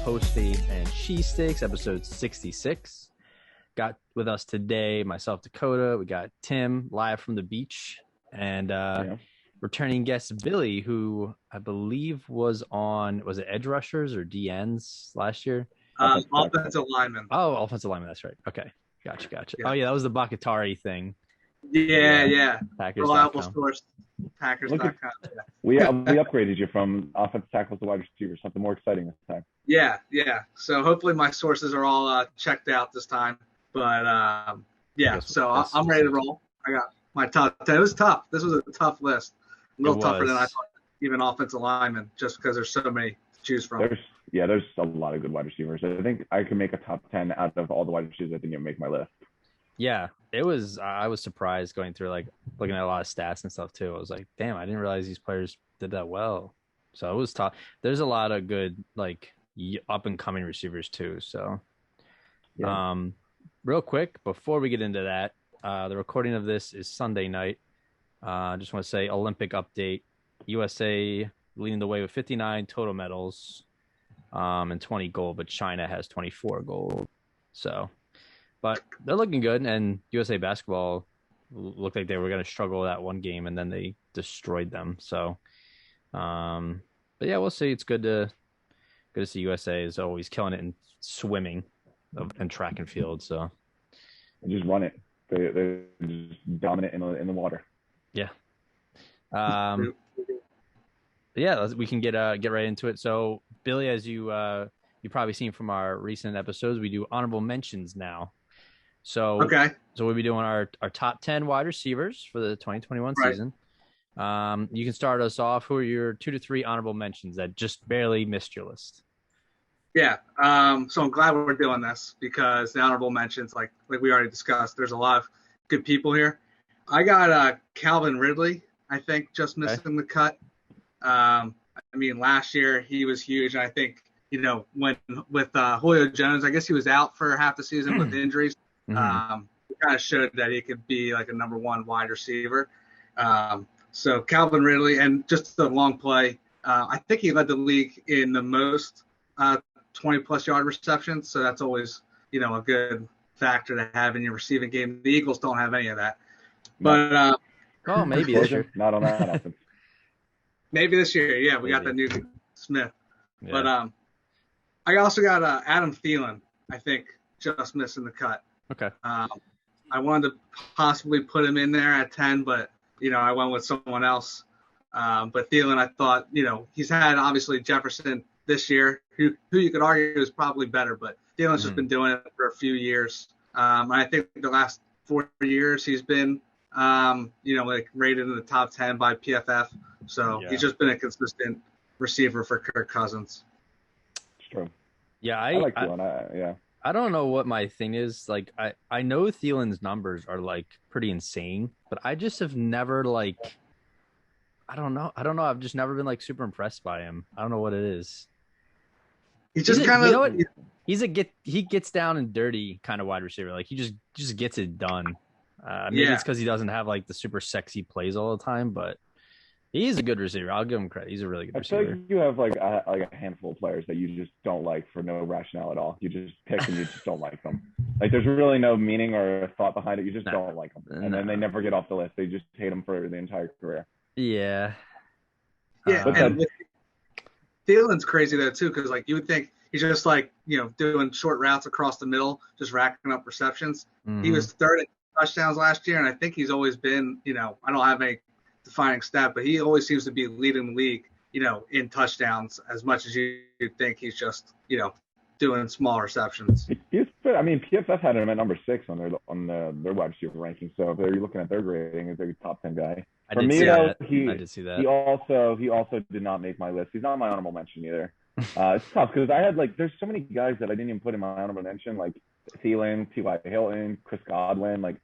Post-Fades Cheesesteaks, episode 66. Got with us today, myself, Dakota. We got Tim live from the beach, and returning guest Billy, who I believe was it Edge Rushers or DNs last year? Offensive lineman. Oh, offensive lineman. That's right. Okay, gotcha. Yeah. Oh yeah, that was the Bakatari thing. Yeah. Packers.com. Source. Packers.com. We upgraded you from offensive tackles to wide receivers, something more exciting this time. Yeah. So hopefully my sources are all checked out this time. But so I'm ready to roll. I got my top 10. It was tough. This was a tough list. A little tougher than I thought, even offensive linemen, just because there's so many to choose from. There's a lot of good wide receivers. I think I can make a top 10 out of all the wide receivers. I think you'll make my list. Yeah, it was. I was surprised going through, like, looking at a lot of stats and stuff too. I was like, damn, I didn't realize these players did that well. So it was tough. There's a lot of good, like, up and coming receivers too. So, real quick before we get into that, the recording of this is Sunday night. I just want to say Olympic update. USA leading the way with 59 total medals, and 20 gold, but China has 24 gold. So. But they're looking good, and USA basketball looked like they were going to struggle that one game, and then they destroyed them. So, but yeah, we'll see. It's good to see USA is always killing it in swimming and track and field. So, they just run it. They're just dominant in the water. Yeah. We can get right into it. So, Billy, as you probably seen from our recent episodes, we do honorable mentions now. So we'll be doing our top 10 wide receivers for the 2021 season. You can start us off. Who are your 2 to 3 honorable mentions that just barely missed your list? Yeah. So I'm glad we're doing this because the honorable mentions, like we already discussed, there's a lot of good people here. I got Calvin Ridley, I think, just missing the cut. I mean, last year he was huge. And I think, when with Julio Jones, I guess he was out for half the season with injuries. It kind of showed that he could be like a number one wide receiver. So Calvin Ridley, and just the long play. I think he led the league in the most 20-plus yard receptions. So that's always, a good factor to have in your receiving game. The Eagles don't have any of that. But maybe this year. Not on that offense. Maybe this year. Yeah, we got the new Smith. Yeah. But I also got Adam Thielen, I think, just missing the cut. Okay. I wanted to possibly put him in there at 10, but, I went with someone else. But Thielen, I thought, he's had obviously Jefferson this year, who you could argue is probably better, but Thielen's just been doing it for a few years. And I think the last 4 years he's been, rated in the top 10 by PFF. So he's just been a consistent receiver for Kirk Cousins. It's true. Yeah, I like Thielen. I don't know what my thing is. Like, I know Thielen's numbers are, like, pretty insane, but I just have never, like, I don't know. I've just never been, like, super impressed by him. I don't know what it is. He's just kind of, he gets down and dirty kind of wide receiver. Like, he just gets it done. Maybe it's because he doesn't have, like, the super sexy plays all the time, but he's a good receiver. I'll give him credit. He's a really good receiver. I feel like you have like a handful of players that you just don't like for no rationale at all. You just pick and you just don't like them. Like, there's really no meaning or thought behind it. You just don't like them. And then they never get off the list. They just hate them for the entire career. Yeah. Yeah. And Thielen's crazy though too, because like you would think he's just like, doing short routes across the middle, just racking up receptions. He was third in touchdowns last year, and I think he's always been, I don't have any defining stat, but he always seems to be leading the league, in touchdowns as much as you think he's just, doing small receptions. PFF had him at number 6 on their wide receiver ranking. So if they're looking at their grading, they're a top 10 guy. I did see that. He also did not make my list. He's not my honorable mention either. It's tough because I had there's so many guys that I didn't even put in my honorable mention, like Thielen, T.Y. Hilton, Chris Godwin, like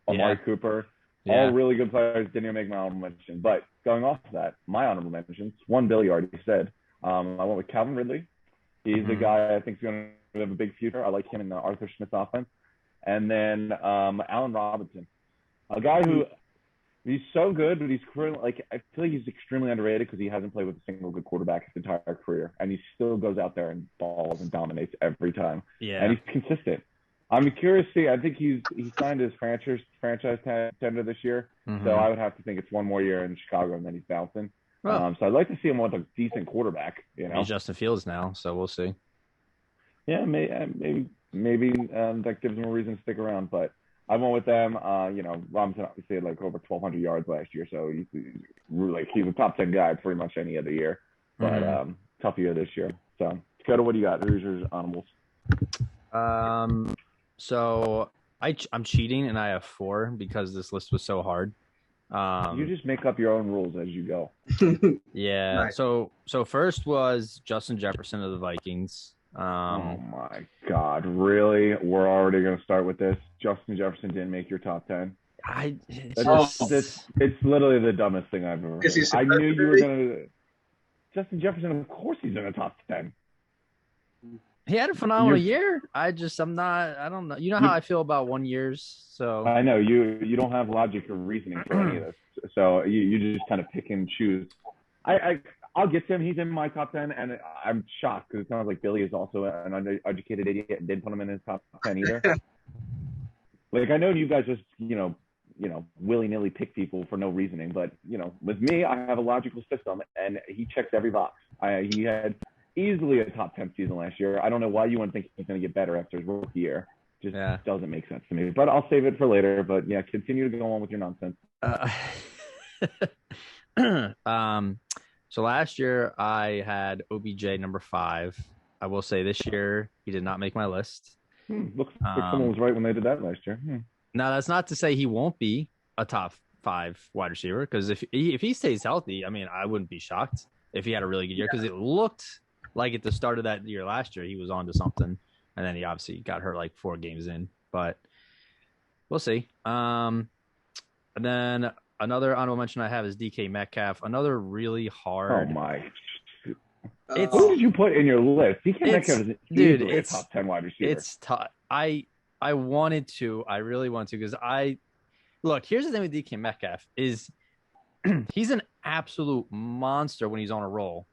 Amari Cooper. Yeah. All really good players, didn't even make my honorable mention. But going off of that, my honorable mentions, one Billy already said. I went with Calvin Ridley. He's a guy I think is going to have a big future. I like him in the Arthur Smith offense. And then Allen Robinson, a guy who He's so good, but he's currently like I feel like he's extremely underrated because he hasn't played with a single good quarterback his entire career, and he still goes out there and balls and dominates every time. Yeah, and he's consistent. I'm curious to see. I think he signed his franchise tender this year, so I would have to think it's one more year in Chicago and then he's bouncing. Well, So I'd like to see him with a decent quarterback. he's Justin Fields now, so we'll see. Yeah, maybe that gives him a reason to stick around, but. I went with them. Robinson obviously had like over 1,200 yards last year, so he's a top 10 guy pretty much any other year. But tough year this year. So, Dakota, what do you got? Who's your animals? So I'm cheating, and I have 4 because this list was so hard. You just make up your own rules as you go. Yeah. Nice. So first was Justin Jefferson of the Vikings. Oh my God! Really? We're already going to start with this. Justin Jefferson didn't make your top 10. It's literally the dumbest thing I've ever heard. I knew you were going to. Justin Jefferson, of course, he's in the top 10. He had a phenomenal year. I don't know. You know how I feel about 1 years, so I know you don't have logic or reasoning for any of this. So you just kind of pick and choose. I'll get to him. He's in my top 10, and I'm shocked because it sounds like Billy is also an undereducated idiot and didn't put him in his top 10 either. Like, I know you guys just, willy-nilly pick people for no reasoning, but, with me, I have a logical system, and he checks every box. He had easily a top 10 season last year. I don't know why you wouldn't think he's going to get better after his rookie year. Just doesn't make sense to me. But I'll save it for later. But, yeah, continue to go on with your nonsense. So last year I had OBJ number 5. I will say this year he did not make my list. Looks like someone was right when they did that last year. Now that's not to say he won't be a top 5 wide receiver, because if he stays healthy, I mean, I wouldn't be shocked if he had a really good year, because it looked like at the start of that year last year he was on to something, and then he obviously got hurt like 4 games in. But we'll see. And then another honorable mention I have is DK Metcalf. Another really hard. Oh my! Who did you put in your list? DK Metcalf is easily a top 10 wide receiver. It's tough. I wanted to. I really want to, because look. Here's the thing with DK Metcalf is he's an absolute monster when he's on a roll,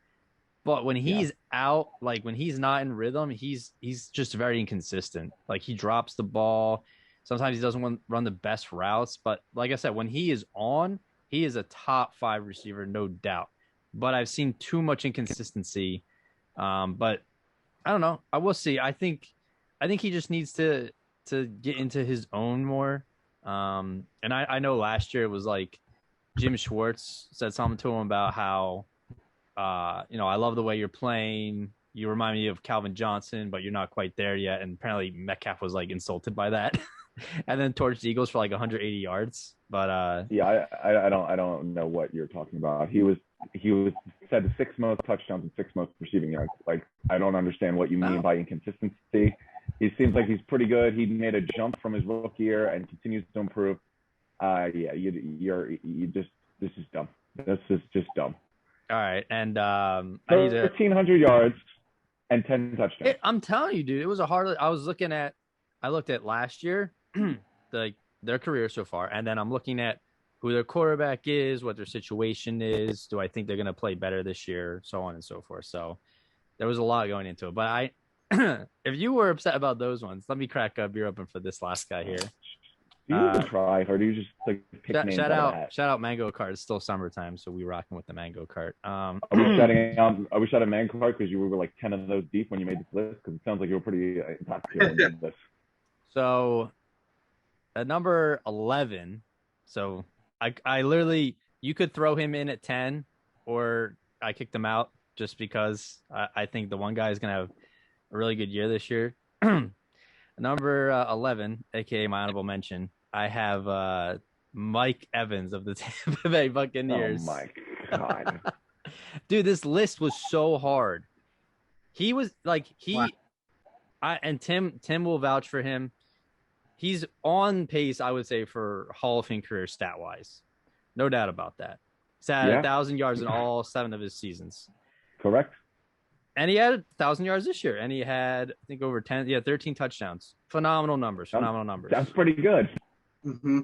but when he's out, like when he's not in rhythm, he's just very inconsistent. Like, he drops the ball. Sometimes he doesn't run the best routes, but like I said, when he is on, he is a top 5 receiver, no doubt. But I've seen too much inconsistency. But I don't know. I will see. I think he just needs to get into his own more. And I know last year it was like Jim Schwartz said something to him about how, I love the way you're playing. You remind me of Calvin Johnson, but you're not quite there yet. And apparently Metcalf was like insulted by that. And then torched the Eagles for like 180 yards. But I don't know what you're talking about. He was said the 6 most touchdowns and 6 most receiving yards. Like, I don't understand what you mean by inconsistency. He seems like he's pretty good. He made a jump from his rookie year and continues to improve. This is dumb. This is just dumb. All right, and 1,300 yards and 10 touchdowns. I'm telling you, dude, it was a hard. I looked at last year, their career so far, and then I'm looking at who their quarterback is, what their situation is. Do I think they're going to play better this year? So on and so forth. So there was a lot going into it. But if you were upset about those ones, let me crack up. You're open for this last guy here. Do you even try, or do you just like pick names shout out of that? Shout out Mango Cart. It's still summertime, so we rocking with the Mango Cart. Are we shouting Mango Cart because you were like 10 of those deep when you made this list? Because it sounds like you were pretty intoxicated in this. So at number 11, so I literally, you could throw him in at 10, or I kicked him out just because I think the one guy is going to have a really good year this year. Number 11, aka my honorable mention, I have Mike Evans of the Tampa Bay Buccaneers. Oh my God. Dude, this list was so hard. He was like, and Tim will vouch for him. He's on pace, I would say, for Hall of Fame career stat-wise. No doubt about that. He's had 1,000 yards in all 7 of his seasons. Correct. And he had 1,000 yards this year. And he had, I think, over 13 touchdowns. Phenomenal numbers. That's pretty good. Mm-hmm.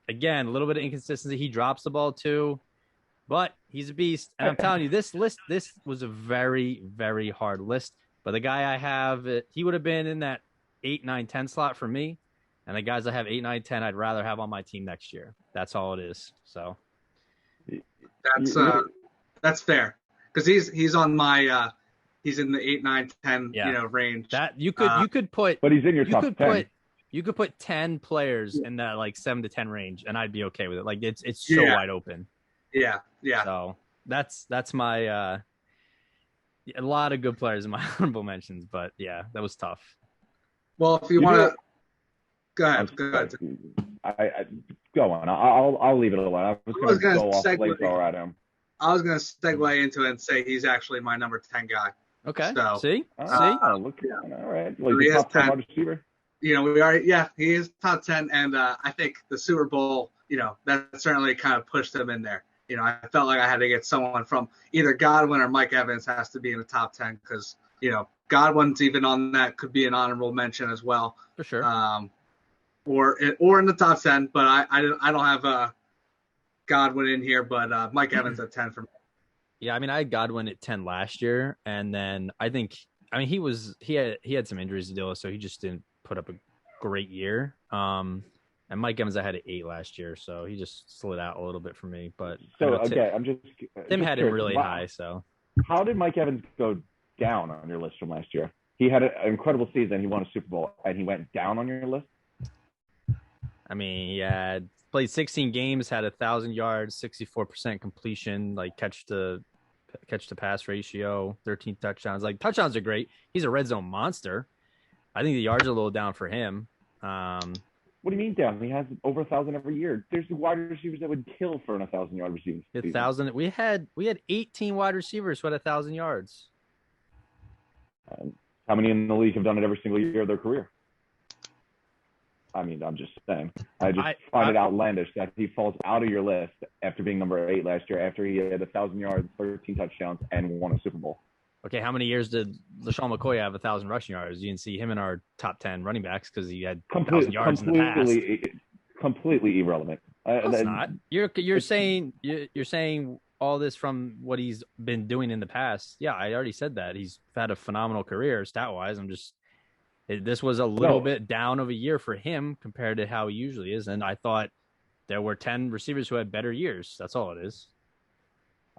again, a little bit of inconsistency. He drops the ball too, but he's a beast. And I'm telling you, this was a very, very hard list. But the guy I have, he would have been in that 8, 9, 10 slot for me. And the guys I have 8, 9, 10, I'd rather have on my team next year. That's all it is. So that's fair, because he's on my he's in the 8, 9, 10 range. That you could put, but he's in your top 10. You could put 10 players in that like 7 to 10 range, and I'd be okay with it. Like it's so wide open. Yeah. So that's my a lot of good players in my honorable mentions, but yeah, that was tough. Well, if you want to, go ahead. I go on. I'll leave it alone. I was going to go off flamethrower at him. I was going to segue into it and say he's actually my number 10 guy. Okay. So, see. Look, all right. Well, he's top 10 wide receiver. We already, he is top 10, and I think the Super Bowl, that certainly kind of pushed him in there. I felt like I had to get someone from either Godwin or Mike Evans has to be in the top 10 because, Godwin's even on that, could be an honorable mention as well. For sure. Or in the top 10, but I don't have Godwin in here, but Mike Evans at 10 for me. Yeah, I mean, I had Godwin at 10 last year, and then he had some injuries to deal with, so he just didn't put up a great year. And Mike Evans I had at 8 last year, so he just slid out a little bit for me. But Tim had him really high. So how did Mike Evans go down on your list from last year? He had an incredible season. He won a Super Bowl, and he went down on your list. I mean, he had played 16 games, had 1,000 yards, 64% completion, like catch to pass ratio, 13 touchdowns. Like touchdowns are great. He's a red zone monster. I think the yards are a little down for him. What do you mean down? He has over 1,000 every year. There's wide receivers that would kill for an 1,000-yard receiving season. 1,000. We had 18 wide receivers who had 1,000 yards. How many in the league have done it every single year of their career? I mean, I'm just saying. I find it outlandish that he falls out of your list after being number 8 last year, after he had 1,000 yards, 13 touchdowns, and won a Super Bowl. Okay, how many years did LaShawn McCoy have 1,000 rushing yards? You didn't see him in our top 10 running backs because he had 1,000 yards in the past. Completely irrelevant. It's not. You're saying all this from what he's been doing in the past. Yeah, I already said that. He's had a phenomenal career stat-wise. This was a little bit down of a year for him compared to how he usually is. And I thought there were 10 receivers who had better years. That's all it is.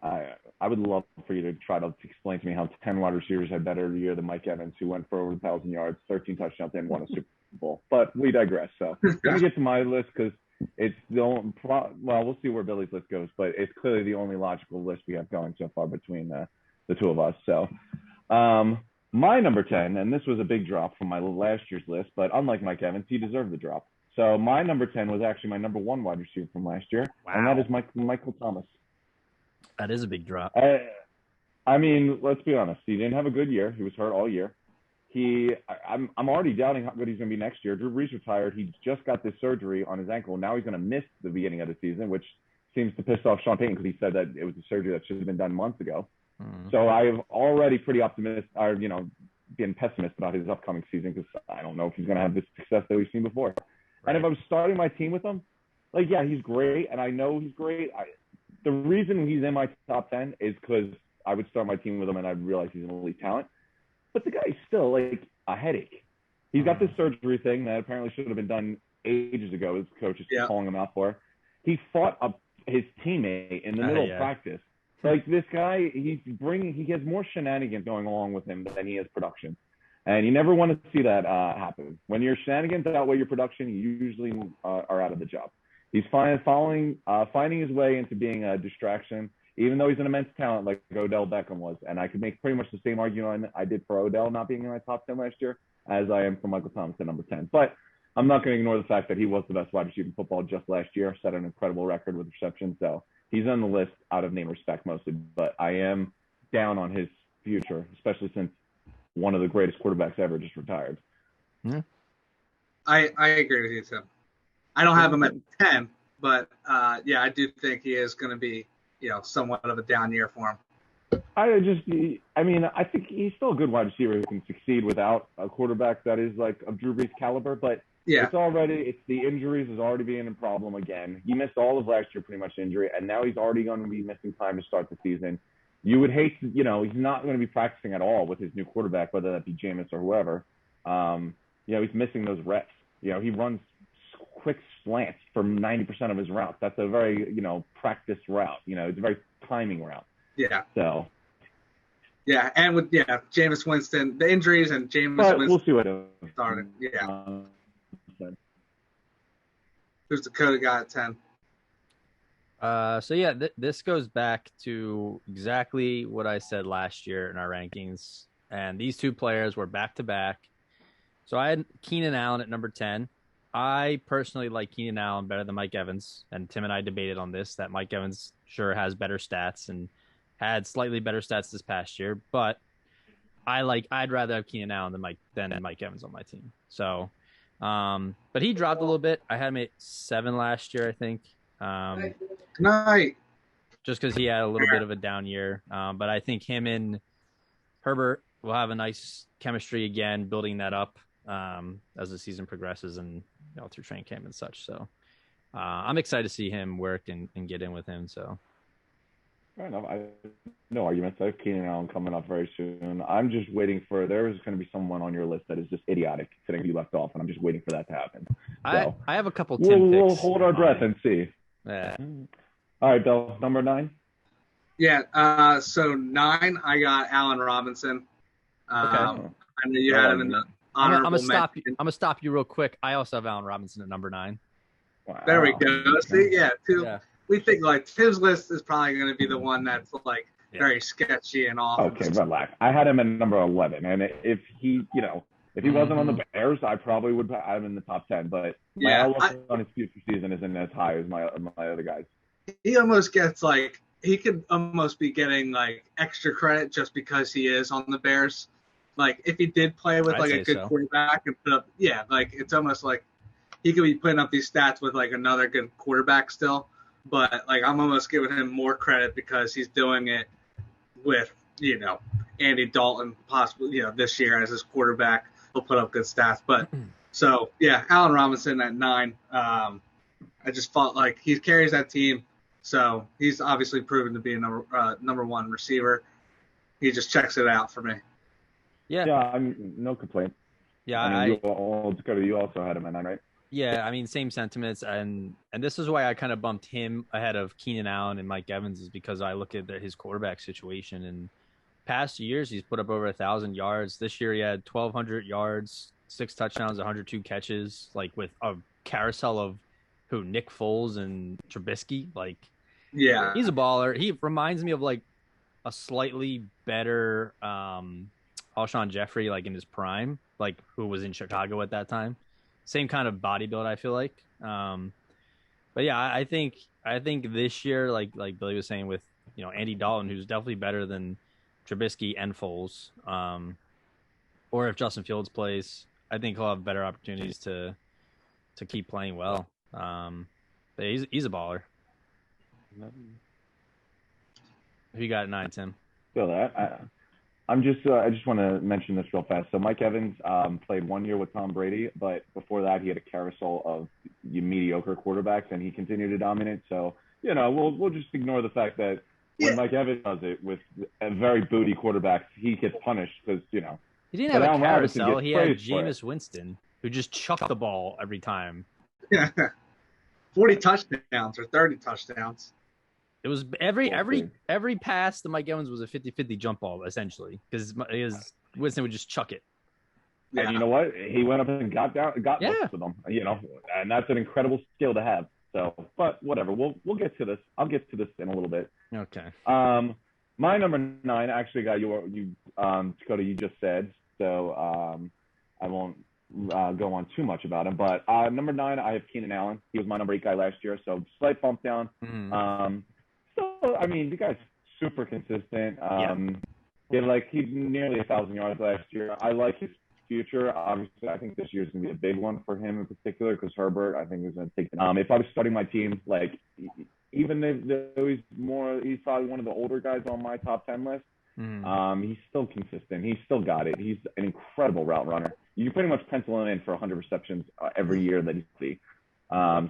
I would love for you to try to explain to me how 10 wide receivers had better year than Mike Evans, who went for over 1,000 yards, 13 touchdowns, and won a Super Bowl. But we digress. So let me get to my list because it's the only, we'll see where Billy's list goes, but it's clearly the only logical list we have going so far between the two of us. So my number 10, and this was a big drop from my last year's list, but unlike Mike Evans, he deserved the drop. So my number 10 was actually my number 1 wide receiver from last year, and that is Michael Thomas. That is a big drop. I mean, let's be honest. He didn't have a good year. He was hurt all year. I'm already doubting how good he's going to be next year. Drew Brees retired. He just got this surgery on his ankle. Now he's going to miss the beginning of the season, which seems to piss off Sean Payton because he said that it was a surgery that should have been done months ago. So I'm already pretty optimistic, or, being pessimist about his upcoming season because I don't know if he's going to have the success that we've seen before. Right. And if I'm starting my team with him, he's great, and I know he's great. The reason he's in my top 10 is because I would start my team with him and I'd realize he's an elite talent. But the guy's still like a headache. He's got this surgery thing that apparently should have been done ages ago. His coach is calling him out for. He fought up his teammate in the middle of practice. Like this guy, he has more shenanigans going along with him than he has production. And you never want to see that happen. When your shenanigans outweigh your production, you usually are out of the job. He's finding his way into being a distraction, even though he's an immense talent like Odell Beckham was. And I could make pretty much the same argument I did for Odell not being in my top 10 last year as I am for Michael Thomas at number 10. But I'm not going to ignore the fact that he was the best wide receiver in football just last year, set an incredible record with receptions. So he's on the list out of name respect mostly. But I am down on his future, especially since one of the greatest quarterbacks ever just retired. Yeah. I agree with you, Tim. I don't have him at 10, but I do think he is going to be, somewhat of a down year for him. I think he's still a good wide receiver who can succeed without a quarterback that is like of Drew Brees' caliber. But Yeah. It's the injuries is already being a problem again. He missed all of last year, pretty much injury, and now he's already going to be missing time to start the season. You would hate to, he's not going to be practicing at all with his new quarterback, whether that be Jameis or whoever. He's missing those reps. He runs quick slants for 90% of his routes. That's a very, practiced route. It's a very timing route. Yeah. So. Yeah, and with Jameis Winston, the injuries and Jameis Winston. We'll see what started. Yeah. Who's Dakota got at 10? This goes back to exactly what I said last year in our rankings. And these two players were back to back. So I had Keenan Allen at number 10. I personally like Keenan Allen better than Mike Evans. And Tim and I debated on this, that Mike Evans sure has better stats and had slightly better stats this past year. But I'd rather have Keenan Allen than Mike Evans on my team. So, but he dropped a little bit. I had him at 7 last year, I think. Night. Just because he had a little bit of a down year. But I think him and Herbert will have a nice chemistry again, building that up as the season progresses and through training camp and such. So I'm excited to see him work and get in with him. So. Fair enough. No arguments. I have Keenan Allen coming up very soon. I'm just waiting for there is going to be someone on your list that is just idiotic sitting you left off, and I'm just waiting for that to happen. So, I have a couple Tim we'll picks. Hold our breath and see. Yeah. All right, Bill. Number 9. Yeah. So 9, I got Allen Robinson. Okay. I know you had him in the honorable mention. I'm gonna stop you real quick. I also have Allen Robinson at number 9. Wow. There we go. See, two. Yeah. We think Tim's list is probably going to be the one that's very sketchy and off. Okay, relax. I had him at number 11, and if he wasn't on the Bears, I probably would have him in the top 10. But my outlook on his future season isn't as high as my other guys. He almost gets he could almost be getting extra credit just because he is on the Bears. If he did play with a good quarterback and put up, it's almost like he could be putting up these stats with another good quarterback still. But I'm almost giving him more credit because he's doing it with Andy Dalton possibly this year as his quarterback. He'll put up good stats. But so Allen Robinson at 9. I just felt he carries that team, so he's obviously proven to be a number 1 receiver. He just checks it out for me. Yeah. Yeah, no complaint. Yeah, you also had him at 9, right? Yeah, same sentiments, and this is why I kind of bumped him ahead of Keenan Allen and Mike Evans, is because I look at his quarterback situation. And past years, he's put up over 1,000 yards. This year, he had 1,200 yards, 6 touchdowns, 102 catches, with a carousel of Nick Foles and Trubisky. He's a baller. He reminds me of a slightly better Alshon Jeffrey, in his prime, who was in Chicago at that time. Same kind of body build, I feel like. But yeah, I think this year, like Billy was saying, with Andy Dalton, who's definitely better than Trubisky and Foles, or if Justin Fields plays, I think he'll have better opportunities to keep playing well. But he's a baller. Who you got at 9, Tim? Feel that. I just want to mention this real fast. So Mike Evans played 1 year with Tom Brady, but before that he had a carousel of mediocre quarterbacks, and he continued to dominate. So we'll just ignore the fact that when Mike Evans does it with a very booty quarterbacks, he gets punished because he didn't have a carousel. He had Jameis Winston, who just chucked the ball every time. Yeah, 40 touchdowns or 30 touchdowns. It was every pass to Mike Evans was a 50-50 jump ball, essentially, because Winston would just chuck it. Yeah. And you know what? He went up and got most of them. And that's an incredible skill to have. So, but whatever. We'll get to this. I'll get to this in a little bit. Okay. My number 9 actually got Dakota. You just said, so I won't go on too much about him. But number 9, I have Keenan Allen. He was my number 8 guy last year, so slight bump down. Mm-hmm. So, the guy's super consistent. He's nearly 1,000 yards last year. I like his future. Obviously, I think this year's going to be a big one for him in particular because Herbert, I think, is going to take the if I was starting my team, even though he's probably one of the older guys on my top 10 list, He's still consistent. He's still got it. He's an incredible route runner. You can pretty much pencil him in for 100 receptions every year that he's healthy.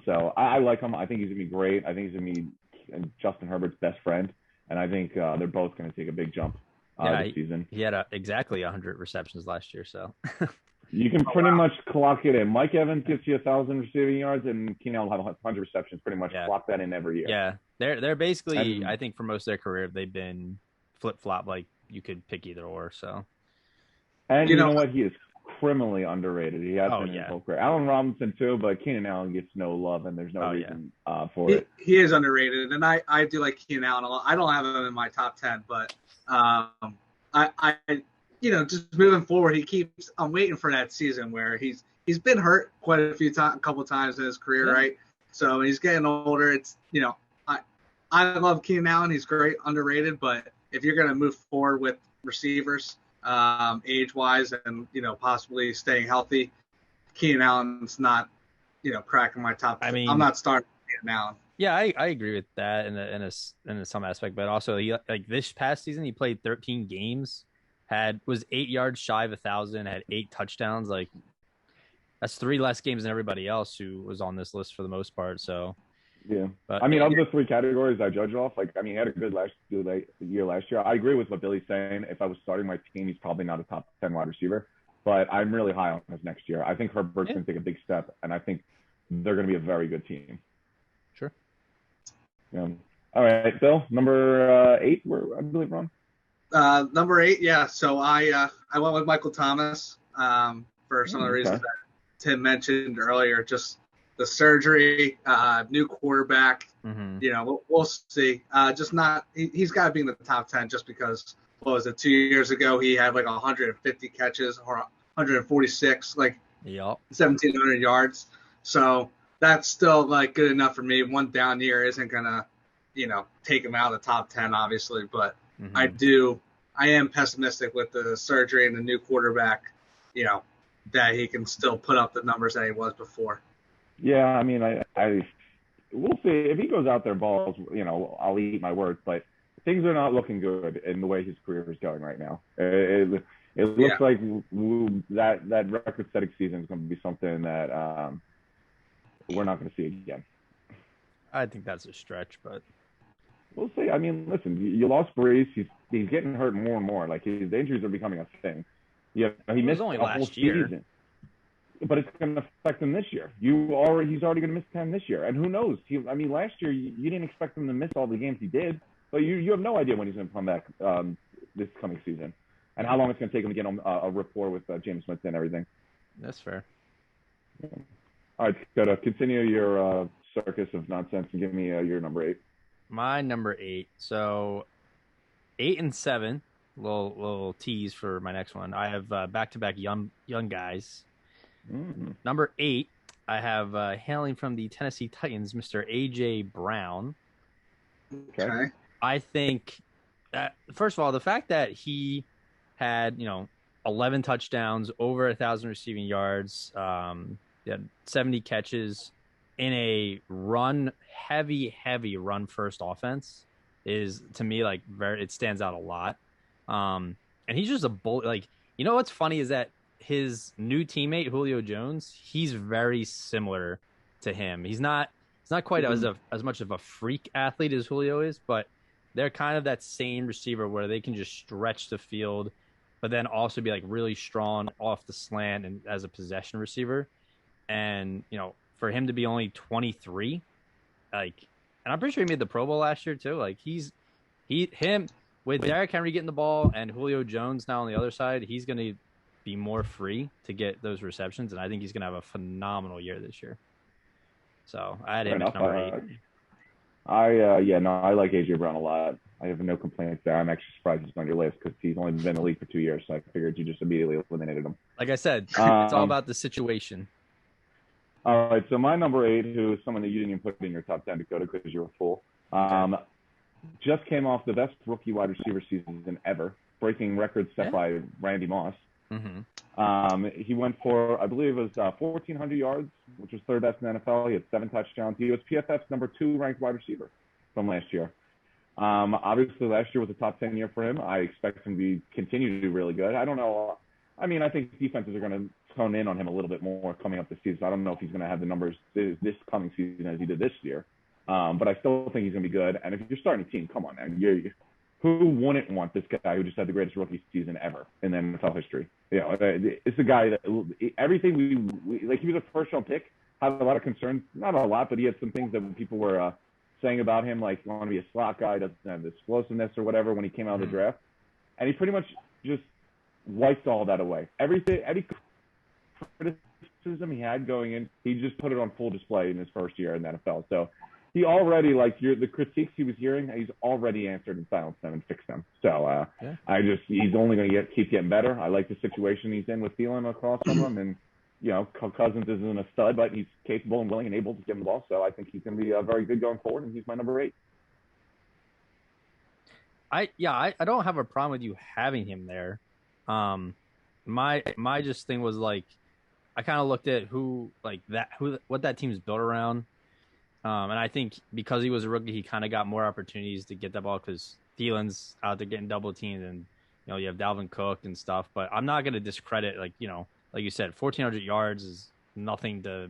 So I like him. I think he's going to be great. I think he's going to be Justin Herbert's best friend. And I think they're both going to take a big jump this season. He had exactly 100 receptions last year. So you can pretty much clock it in. Mike Evans gets you 1,000 receiving yards, and Keenan Allen will have 100 receptions. Pretty much clock that in every year. Yeah, they're basically, I think for most of their career, they've been flip-flop. Like you could pick either or. So, and you know what? He is criminally underrated. He has been his whole career. Allen Robinson too, but Keenan Allen gets no love, and there's no reason for it. He is underrated, and I do like Keenan Allen a lot. I don't have him in my top 10, but I just moving forward, I'm waiting for that season where he's been hurt quite a couple times in his career, right? So he's getting older. It's I love Keenan Allen. He's great, underrated, but if you're going to move forward with receivers, age-wise and, possibly staying healthy, Keenan Allen's not, cracking my top. I mean, I'm not starting Keenan Allen. Yeah, I agree with that in some aspect, but also like this past season, he played 13 games, was 8 yards shy of 1,000, had 8 touchdowns. Like that's 3 less games than everybody else who was on this list for the most part. So yeah, but, of the 3 categories I judge off, he had a good year last year. I agree with what Billy's saying. If I was starting my team, he's probably not a top 10 wide receiver, but I'm really high on his next year. I think Herbert's going to take a big step, and I think they're going to be a very good team. Sure. Yeah. All right, Bill, number 8, I believe we're on. Number 8, yeah. So I went with Michael Thomas for some of the reasons that Tim mentioned earlier. Just the surgery, new quarterback. We'll see. He's got to be in the top 10 just because. What was it? 2 years ago, he had like 150 catches or 146, 1,700 yards. So that's still good enough for me. One down year isn't gonna, take him out of the top 10, obviously. But I am pessimistic with the surgery and the new quarterback. That he can still put up the numbers that he was before. Yeah, I mean, we'll see if he goes out there balls. I'll eat my words, but things are not looking good in the way his career is going right now. It looks like that record-setting season is going to be something that we're not going to see again. I think that's a stretch, but we'll see. I mean, listen, you lost Brees. He's getting hurt more and more. Like his injuries are becoming a thing. Yeah, he missed only a whole season. But it's going to affect him this year. He's already going to miss 10 this year. And who knows? Last year, you didn't expect him to miss all the games he did. But you have no idea when he's going to come back this coming season. And how long it's going to take him to get a rapport with James Winston and everything. That's fair. Yeah. All right, Dakota, continue your circus of nonsense and give me your number 8. My number 8. So 8 and 7, little tease for my next one. I have back-to-back young guys. Number 8, I have hailing from the Tennessee Titans, Mr. A.J. Brown. Okay. I think, first of all, the fact that he had, 11 touchdowns, over 1,000 receiving yards, he had 70 catches in a heavy run-first offense is, to me, it stands out a lot. And he's just a bully. What's funny is that his new teammate Julio Jones, he's very similar to him. He's not quite as much of a freak athlete as Julio is, but they're kind of that same receiver where they can just stretch the field, but then also be really strong off the slant and as a possession receiver. And for him to be only 23, and I'm pretty sure he made the Pro Bowl last year too. Him with Derrick Henry getting the ball and Julio Jones now on the other side, he's going to be more free to get those receptions, and I think he's going to have a phenomenal year this year. So I had him at number 8. I like A.J. Brown a lot. I have no complaints there. I'm actually surprised he's on your list because he's only been in the league for 2 years, so I figured you just immediately eliminated him. Like I said, it's all about the situation. All right, so my number 8, who is someone that you didn't even put in your top 10, Dakota, because you're a fool, just came off the best rookie wide receiver season ever, breaking records set by Randy Moss. He went for, I believe it was 1,400 yards, which was third best in the NFL. He had 7 touchdowns. He was PFF's number 2 ranked wide receiver from last year. Obviously, last year was a top 10 year for him. I expect him to continue to do really good. I don't know. I mean, I think defenses are going to tone in on him a little bit more coming up this season. I don't know if he's going to have the numbers this coming season as he did this year. But I still think he's going to be good. And if you're starting a team, come on, man. Who wouldn't want this guy who just had the greatest rookie season ever in the NFL history? You know, it's a guy that everything we like, he was a first-round pick, had a lot of concerns. Not a lot, but he had some things that people were saying about him, like want to be a slot guy, doesn't have the explosiveness or whatever when he came out of the draft. And he pretty much just wiped all that away. Any criticism he had going in, he just put it on full display in his first year in the NFL. So he already, like, the critiques he was hearing, he's already answered and silenced them and fixed them. So he's only going to keep getting better. I like the situation he's in with Thielen across from him. And, you know, Cousins isn't a stud, but he's capable and willing and able to give him the ball. So I think he's going to be very good going forward, and he's my number 8. I don't have a problem with you having him there. My just thing was, like, I kind of looked at what that team's built around. And I think because he was a rookie, he kind of got more opportunities to get that ball because Thielen's out there getting double teamed, and, you know, you have Dalvin Cook and stuff. But I'm not going to discredit, like, you know, like you said, 1,400 yards is nothing to,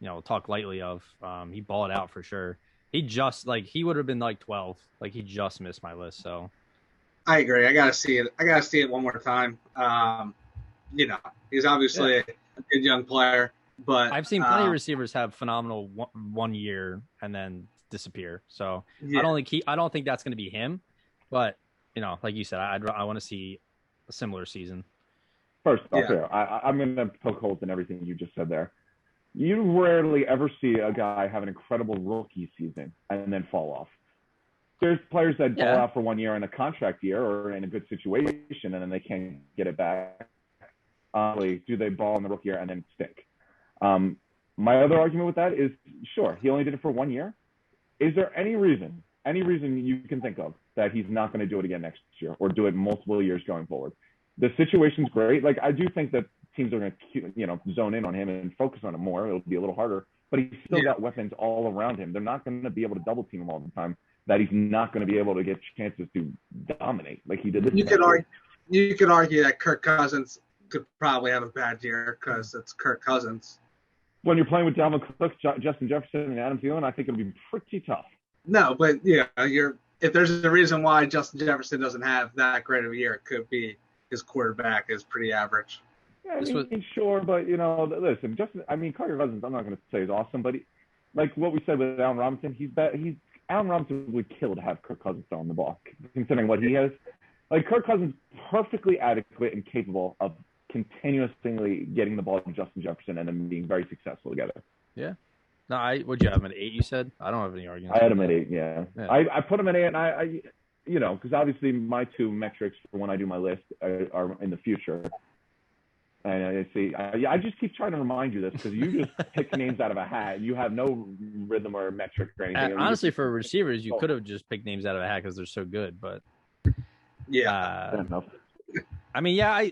you know, talk lightly of. He balled out for sure. He would have been like 12. Like, he just missed my list. So I agree. I gotta see it one more time. You know, he's obviously a good young player, but I've seen plenty of receivers have phenomenal one year and then disappear. So I don't think that's going to be him. But, you know, like you said, I want to see a similar season. First, I'm going to poke holes in everything you just said there. You rarely ever see a guy have an incredible rookie season and then fall off. There's players that ball out for 1 year in a contract year or in a good situation, and then they can't get it back. Do they ball in the rookie year and then stick? My other argument with that is, sure, he only did it for 1 year. Is there any reason you can think of that he's not going to do it again next year or do it multiple years going forward? The situation's great. Like, I do think that teams are going to, you know, zone in on him and focus on him more. It'll be a little harder, but he's still got weapons all around him. They're not going to be able to double team him all the time. That he's not going to be able to get chances to dominate like he did this year. You could argue that Kirk Cousins could probably have a bad year because it's Kirk Cousins. When you're playing with Dalvin Cook, Justin Jefferson, and Adam Thielen, I think it'll be pretty tough. No, but if there's a reason why Justin Jefferson doesn't have that great of a year, it could be his quarterback is pretty average. Yeah, sure, but, you know, listen, Kirk Cousins, I'm not going to say is awesome, but like what we said with Allen Robinson, Allen Robinson would kill to have Kirk Cousins on the ball, considering what he has. Like, Kirk Cousins perfectly adequate and capable of continuously getting the ball to Justin Jefferson and then being very successful together. Yeah. No, would you have him at 8, you said? I don't have any arguments. I had him at 8, yeah. I put him at 8, and I you know, because obviously my 2 metrics for when I do my list are in the future. And I just keep trying to remind you this because you just pick names out of a hat. You have no rhythm or metric or anything. Honestly, for receivers, you could have just picked names out of a hat because they're so good. But fair enough. I mean, I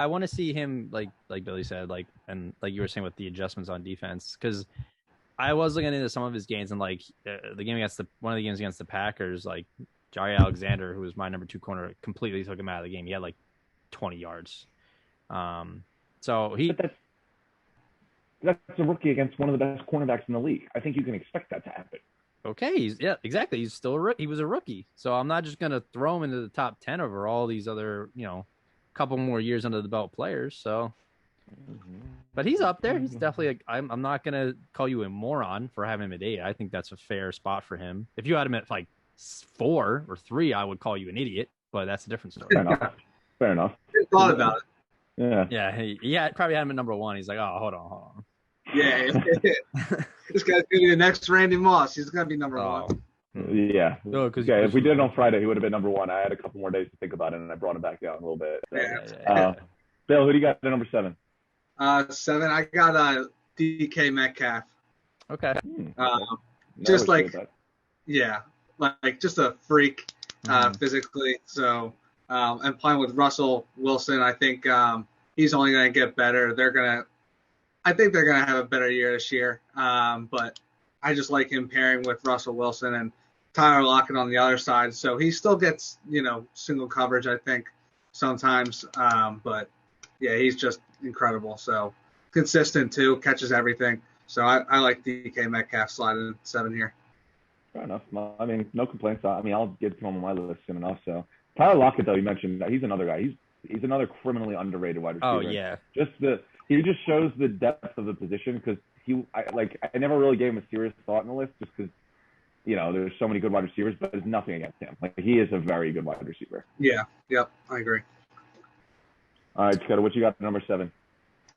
want to see him like Billy said, and like you were saying with the adjustments on defense, because I was looking into some of his games and like the game one of the games against the Packers, like Jari Alexander, who was my number 2 corner, completely took him out of the game. He had like 20 yards. So that's a rookie against one of the best cornerbacks in the league. I think you can expect that to happen. Okay, exactly. He's still a rookie. He was a rookie, so I'm not just gonna throw him into the top 10 over all these other, you know, couple more years under the belt players. So, but he's up there. He's definitely. I'm not gonna call you a moron for having him at 8. I think that's a fair spot for him. If you had him at like 4 or 3, I would call you an idiot. But that's a different story. Fair enough. I thought about it. Yeah. He probably had him at number 1. He's like, oh, hold on. Yeah. This guy's gonna be the next Randy Moss. He's gonna be number 1. Yeah. No, if we did it on Friday, he would have been number 1. I had a couple more days to think about it, and I brought him back down a little bit. So. Bill, who do you got at number 7? 7. I got DK Metcalf. Okay. Just like just a freak physically. So. And playing with Russell Wilson, I think he's only going to get better. I think they're going to have a better year this year. But I just like him pairing with Russell Wilson, and Tyler Lockett on the other side. So he still gets, single coverage, I think, sometimes. But, yeah, he's just incredible. So consistent, too, catches everything. So I like DK Metcalf sliding 7 here. Fair enough. I mean, no complaints. I mean, I'll get to him on my list soon enough. So Tyler Lockett, though, you mentioned, he's another guy. He's another criminally underrated wide receiver. Oh, yeah. He just shows the depth of the position because I never really gave him a serious thought in the list just because, there's so many good wide receivers, but there's nothing against him. Like, he is a very good wide receiver. Yeah. Yep. I agree. All right, Dakota, what you got for number 7?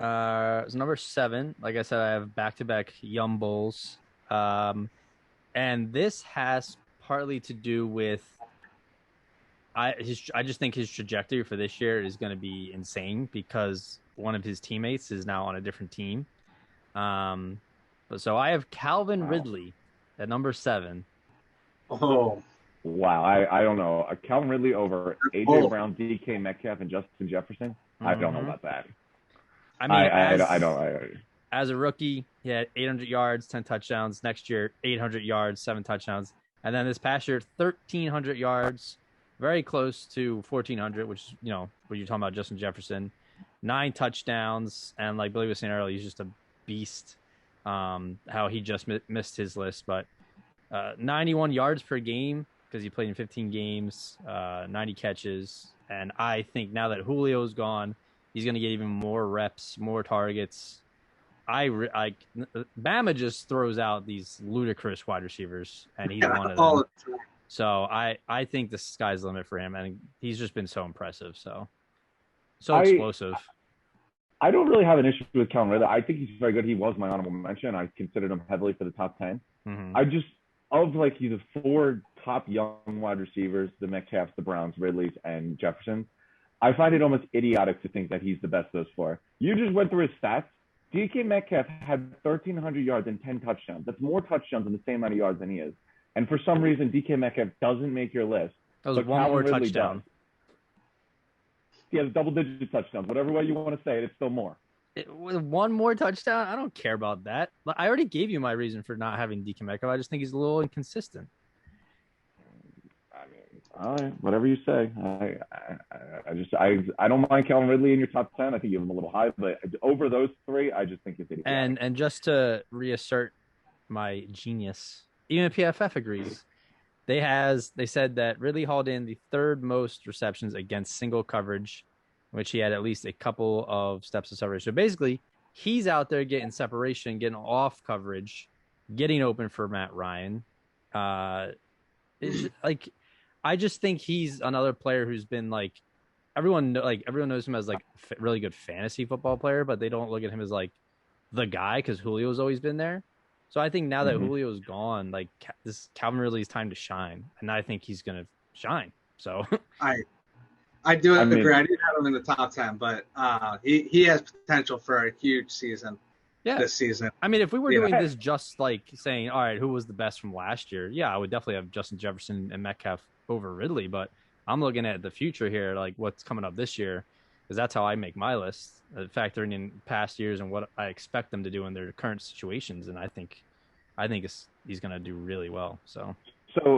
So number 7, like I said, I have back-to-back Yum Bowls. And this has partly to do with I just think his trajectory for this year is going to be insane because one of his teammates is now on a different team. So I have Calvin Ridley at number 7. Oh. Wow. I don't know. Calvin Ridley over A.J. Brown, DK Metcalf, and Justin Jefferson? Mm-hmm. I don't know about that. I mean, as a rookie, he had 800 yards, 10 touchdowns. Next year, 800 yards, 7 touchdowns. And then this past year, 1,300 yards, very close to 1,400, which is, what you're talking about, Justin Jefferson. 9 touchdowns. And like Billy was saying earlier, he's just a beast. How he just missed his list. But 91 yards per game because he played in 15 games, 90 catches. And I think now that Julio's gone, he's going to get even more reps, more targets. Bama just throws out these ludicrous wide receivers, and he's one of them. So I think the sky's the limit for him, and he's just been so impressive. So explosive. I don't really have an issue with Calvin Ridley. I think he's very good. He was my honorable mention. I considered him heavily for the top 10. Mm-hmm. I just he's the 4 top young wide receivers, the Metcalfs, the Browns, Ridleys, and Jefferson. I find it almost idiotic to think that he's the best of those 4. You just went through his stats. DK Metcalf had 1,300 yards and 10 touchdowns. That's more touchdowns and the same amount of yards than he is. And for some reason, DK Metcalf doesn't make your list. That was one more touchdown. He has double-digit touchdowns. Whatever way you want to say it, it's still more. One more touchdown? I don't care about that. I already gave you my reason for not having DK Metcalf. I just think he's a little inconsistent. All right, whatever you say. I don't mind Calvin Ridley in your top 10. I think you have him a little high, but over those 3, I just think it's idiotic. And just to reassert my genius, even PFF agrees. They said that Ridley hauled in the 3rd most receptions against single coverage, which he had at least a couple of steps of separation. So basically, he's out there getting separation, getting off coverage, getting open for Matt Ryan. I just think he's another player who's been everyone knows him as really good fantasy football player, but they don't look at him as the guy because Julio's always been there. So I think now that Julio's gone, this Calvin Ridley's time to shine, and I think he's gonna shine. So I do agree. I didn't have him in the top 10, but he has potential for a huge season. Yeah. This season. I mean, if we were doing this just saying, all right, who was the best from last year? Yeah, I would definitely have Justin Jefferson and Metcalf over Ridley, but I'm looking at the future here, what's coming up this year, because that's how I make my list, factoring in past years and what I expect them to do in their current situations, and I think he's going to do really well. So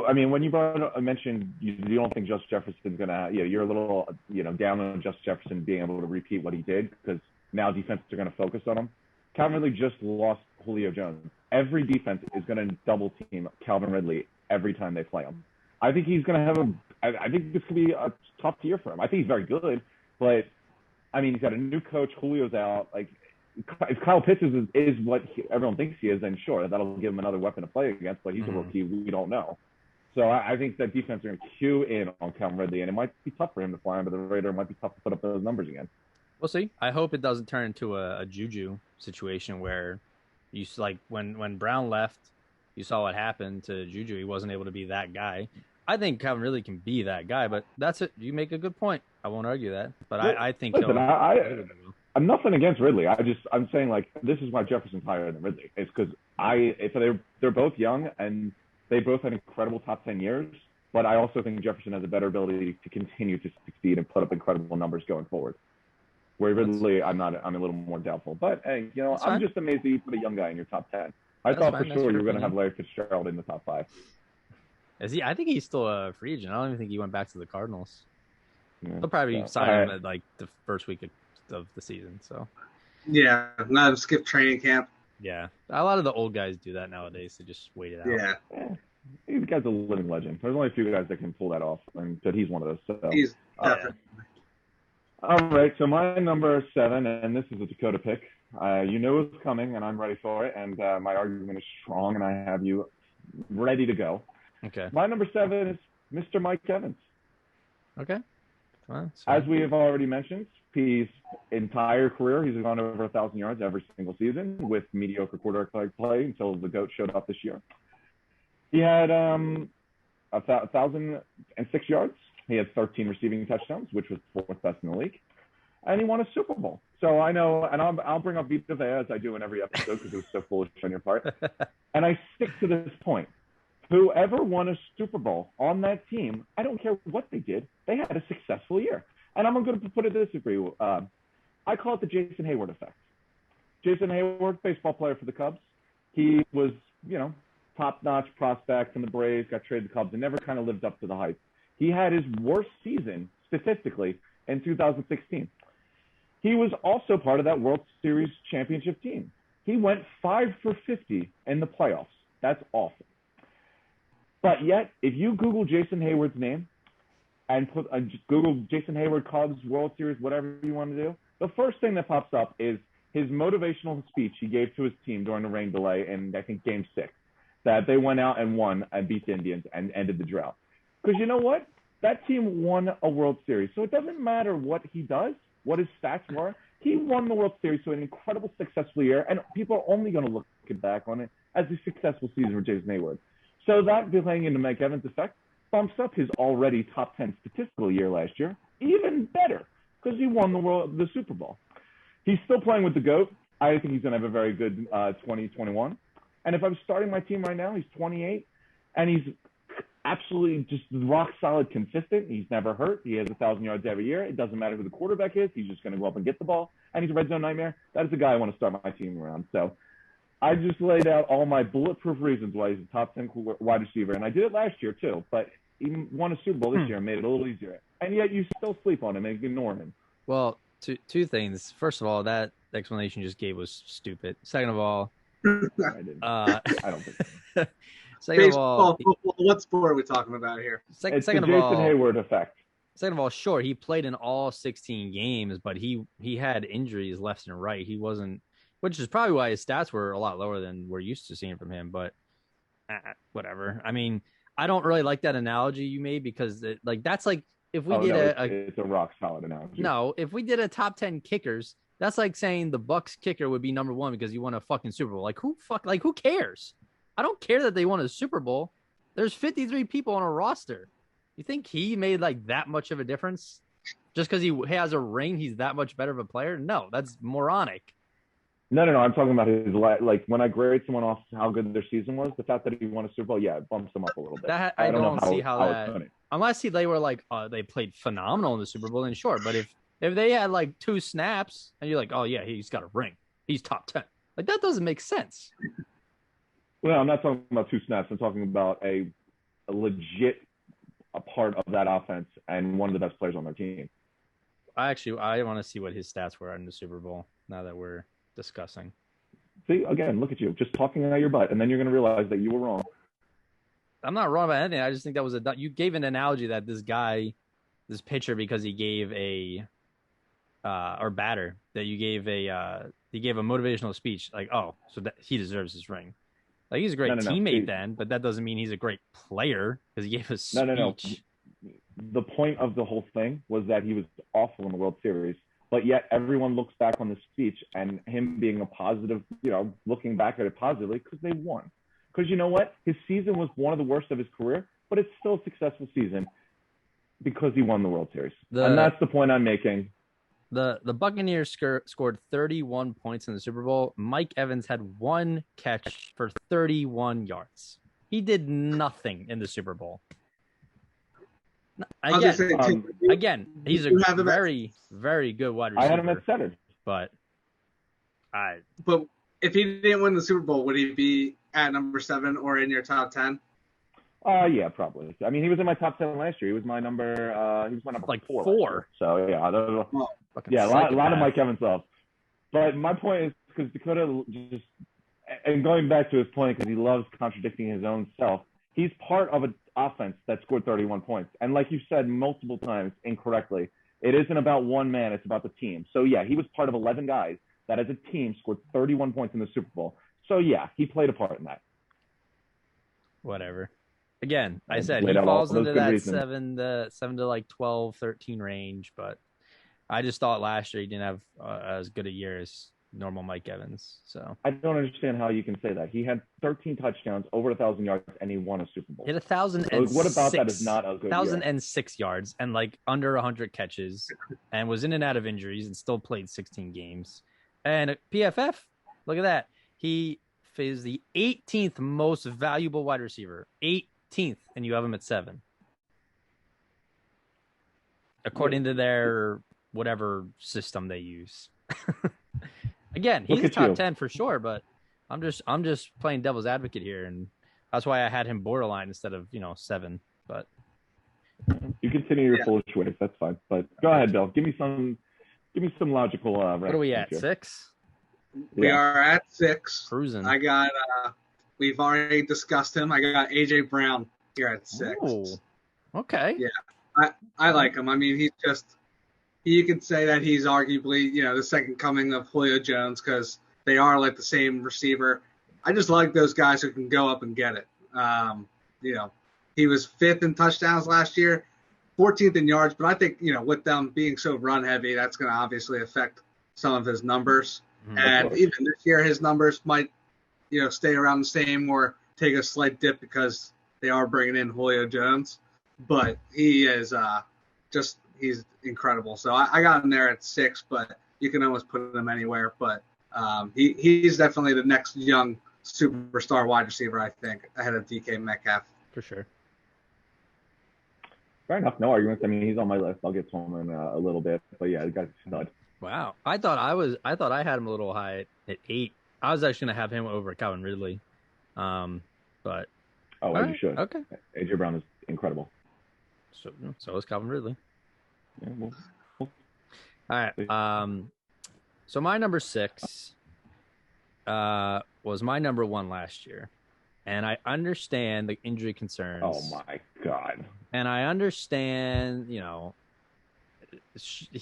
I mean, when you mentioned you don't think Justin Jefferson's going to, you're a little, down on Justin Jefferson being able to repeat what he did because now defenses are going to focus on him. Calvin Ridley just lost Julio Jones. Every defense is going to double team Calvin Ridley every time they play him. I think he's going to have I think this could be a tough year for him. I think he's very good, but I mean, he's got a new coach. Julio's out. If Kyle Pitts is what everyone thinks he is, then sure, that'll give him another weapon to play against, but he's a rookie. We don't know. So I think that defense are going to cue in on Calvin Ridley, and it might be tough for him to fly under the radar. It might be tough to put up those numbers again. We'll see. I hope it doesn't turn into a Juju situation where when Brown left, you saw what happened to Juju. He wasn't able to be that guy. I think Calvin Ridley can be that guy, but that's it. You make a good point. I won't argue that, but I think I'm nothing against Ridley. I'm saying this is why Jefferson's higher than Ridley. It's because they're both young and they both had incredible top 10 years, but I also think Jefferson has a better ability to continue to succeed and put up incredible numbers going forward. Where Ridley, I'm a little more doubtful. But hey, I'm just amazed that you put a young guy in your top 10. I thought for sure you were going to have Larry Fitzgerald in the top 5. Is he? I think he's still a free agent. I don't even think he went back to the Cardinals. Yeah. They'll probably So, sign him at like the first week of the season. So Yeah, let him skip training camp. yeah, a lot of the old guys do that nowadays. They just wait it out. Yeah, the guy's a living legend. There's only a few guys that can pull that off, and that he's one of those. So he's definitely. all right, so my number 7, and this is a Dakota pick. You know it's coming, and I'm ready for it, and my argument is strong, and I have you ready to go. Okay. My number 7 is Mr. Mike Evans. Okay. Well, As we have already mentioned, his entire career, he's gone over 1,000 yards every single season with mediocre quarterback play until the GOAT showed up this year. He had 1,006 yards. He had 13 receiving touchdowns, which was 4th best in the league. And he won a Super Bowl. So I know, and I'll bring up Vita Vea as I do in every episode because it was so foolish on your part. And I stick to this point. Whoever won a Super Bowl on that team, I don't care what they did, they had a successful year. And I'm going to put it this way. I call it the Jason Hayward effect. Jason Hayward, baseball player for the Cubs. He was, top-notch prospect from the Braves, got traded to the Cubs, and never kind of lived up to the hype. He had his worst season, statistically, in 2016. He was also part of that World Series championship team. He went 5 for 50 in the playoffs. That's awful. But yet, if you Google Jason Hayward's name and just Google Jason Hayward Cubs World Series, whatever you want to do, the first thing that pops up is his motivational speech he gave to his team during the rain delay in, I think, Game 6, that they went out and won and beat the Indians and ended the drought. Because you know what? That team won a World Series. So it doesn't matter what he does, what his stats were. He won the World Series, so an incredible, successful year, and people are only going to look back on it as a successful season for Jason Hayward. So that playing into Mike Evans' effect bumps up his already top 10 statistical year last year even better because he won the Super Bowl. He's still playing with the GOAT. I think he's going to have a very good 2021. And if I'm starting my team right now, he's 28, and he's absolutely just rock solid consistent. He's never hurt. He has 1,000 yards every year. It doesn't matter who the quarterback is. He's just going to go up and get the ball, and he's a red zone nightmare. That is the guy I want to start my team around. So I just laid out all my bulletproof reasons why he's a top 10 wide receiver, and I did it last year too, but he won a Super Bowl this year and made it a little easier. And yet you still sleep on him and ignore him. Well, two things. First of all, that explanation you just gave was stupid. Second of all, I don't think so. Second of all, what sport are we talking about here? It's the Jason Hayward effect. Second of all, sure, he played in all 16 games, but he had injuries left and right. He wasn't, which is probably why his stats were a lot lower than we're used to seeing from him. But whatever. I mean, I don't really like that analogy you made because that's like if we it's a rock solid analogy. No, if we did a top 10 kickers, that's like saying the Bucks kicker would be number 1 because he won a fucking Super Bowl. Who cares? I don't care that they won a Super Bowl. There's 53 people on a roster. You think he made that much of a difference? Just because he has a ring, he's that much better of a player? No, that's moronic. No. I'm talking about his when I grade someone off how good their season was, the fact that he won a Super Bowl, yeah, it bumps them up a little bit. I don't see how that. Unless they were they played phenomenal in the Super Bowl, then sure. But if they had 2 snaps and you're oh yeah, he's got a ring, he's top 10. That doesn't make sense. Well, I'm not talking about 2 snaps. I'm talking about a legit part of that offense and one of the best players on their team. I want to see what his stats were in the Super Bowl now that we're discussing. See, again, look at you, just talking out your butt, and then you're going to realize that you were wrong. I'm not wrong about anything. I just think that was you gave an analogy that this pitcher, because he gave or batter, that he gave a motivational speech, so that he deserves his ring. He's a great teammate then, but that doesn't mean he's a great player because he gave a speech. No. The point of the whole thing was that he was awful in the World Series, but yet everyone looks back on the speech and him being a positive, looking back at it positively because they won. Because you know what? His season was one of the worst of his career, but it's still a successful season because he won the World Series. And that's the point I'm making. The Buccaneers scored 31 points in the Super Bowl. Mike Evans had 1 catch for 31 yards. He did nothing in the Super Bowl. Again, he's a very, very good wide receiver. I had him at center. But if he didn't win the Super Bowl, would he be at number 7 or in your top 10? Yeah, probably. I mean, he was in my top 10 last year. He was my number. He was my number like four. four. So yeah, a lot of Mike Evans off. But my point is because Dakota just, and going back to his point, because he loves contradicting his own self. He's part of an offense that scored 31 points, and like you said multiple times incorrectly, it isn't about one man; it's about the team. So yeah, he was part of 11 guys that, as a team, scored 31 points in the Super Bowl. So yeah, he played a part in that. Whatever. Again, I said he falls into that 7 to like 12, 13 range, but I just thought last year he didn't have as good a year as normal Mike Evans. So I don't understand how you can say that. He had 13 touchdowns, over 1,000 yards, and he won a Super Bowl. He had 1,006. What about that is not a good 1,006 yards and like under 100 catches, and was in and out of injuries and still played 16 games. And PFF, look at that. He is the 18th most valuable wide receiver. 18th, and you have him at 7. According to their whatever system they use. Again, he's a top 10 for sure, but I'm just playing devil's advocate here, and that's why I had him borderline instead of 7. But you continue your foolish ways. That's fine. But go ahead, Bill. Give me some logical. What are we at? Here. 6. We are at 6. Cruising. I got. We've already discussed him. I got AJ Brown here at 6. Ooh. Okay. Yeah, I like him. I mean, he's just. You could say that he's arguably, the second coming of Julio Jones because they are like the same receiver. I just like those guys who can go up and get it. He was 5th in touchdowns last year, 14th in yards, but I think, with them being so run heavy, that's going to obviously affect some of his numbers. And even this year, his numbers might, stay around the same or take a slight dip because they are bringing in Julio Jones. But he is he's incredible. So I got him there at 6, but you can almost put him anywhere. But he's definitely the next young superstar wide receiver, I think, ahead of DK Metcalf. For sure. Fair enough. No arguments. I mean, he's on my list. I'll get to him in a little bit. But yeah, the guy's a stud. Wow. I thought I had him a little high at 8. I was actually going to have him over Calvin Ridley. But. Oh, well, you should. Okay. AJ Brown is incredible. So is Calvin Ridley. Yeah, well, all right. So my number 6 was my number 1 last year, and I understand the injury concerns. Oh my God! And I understand, he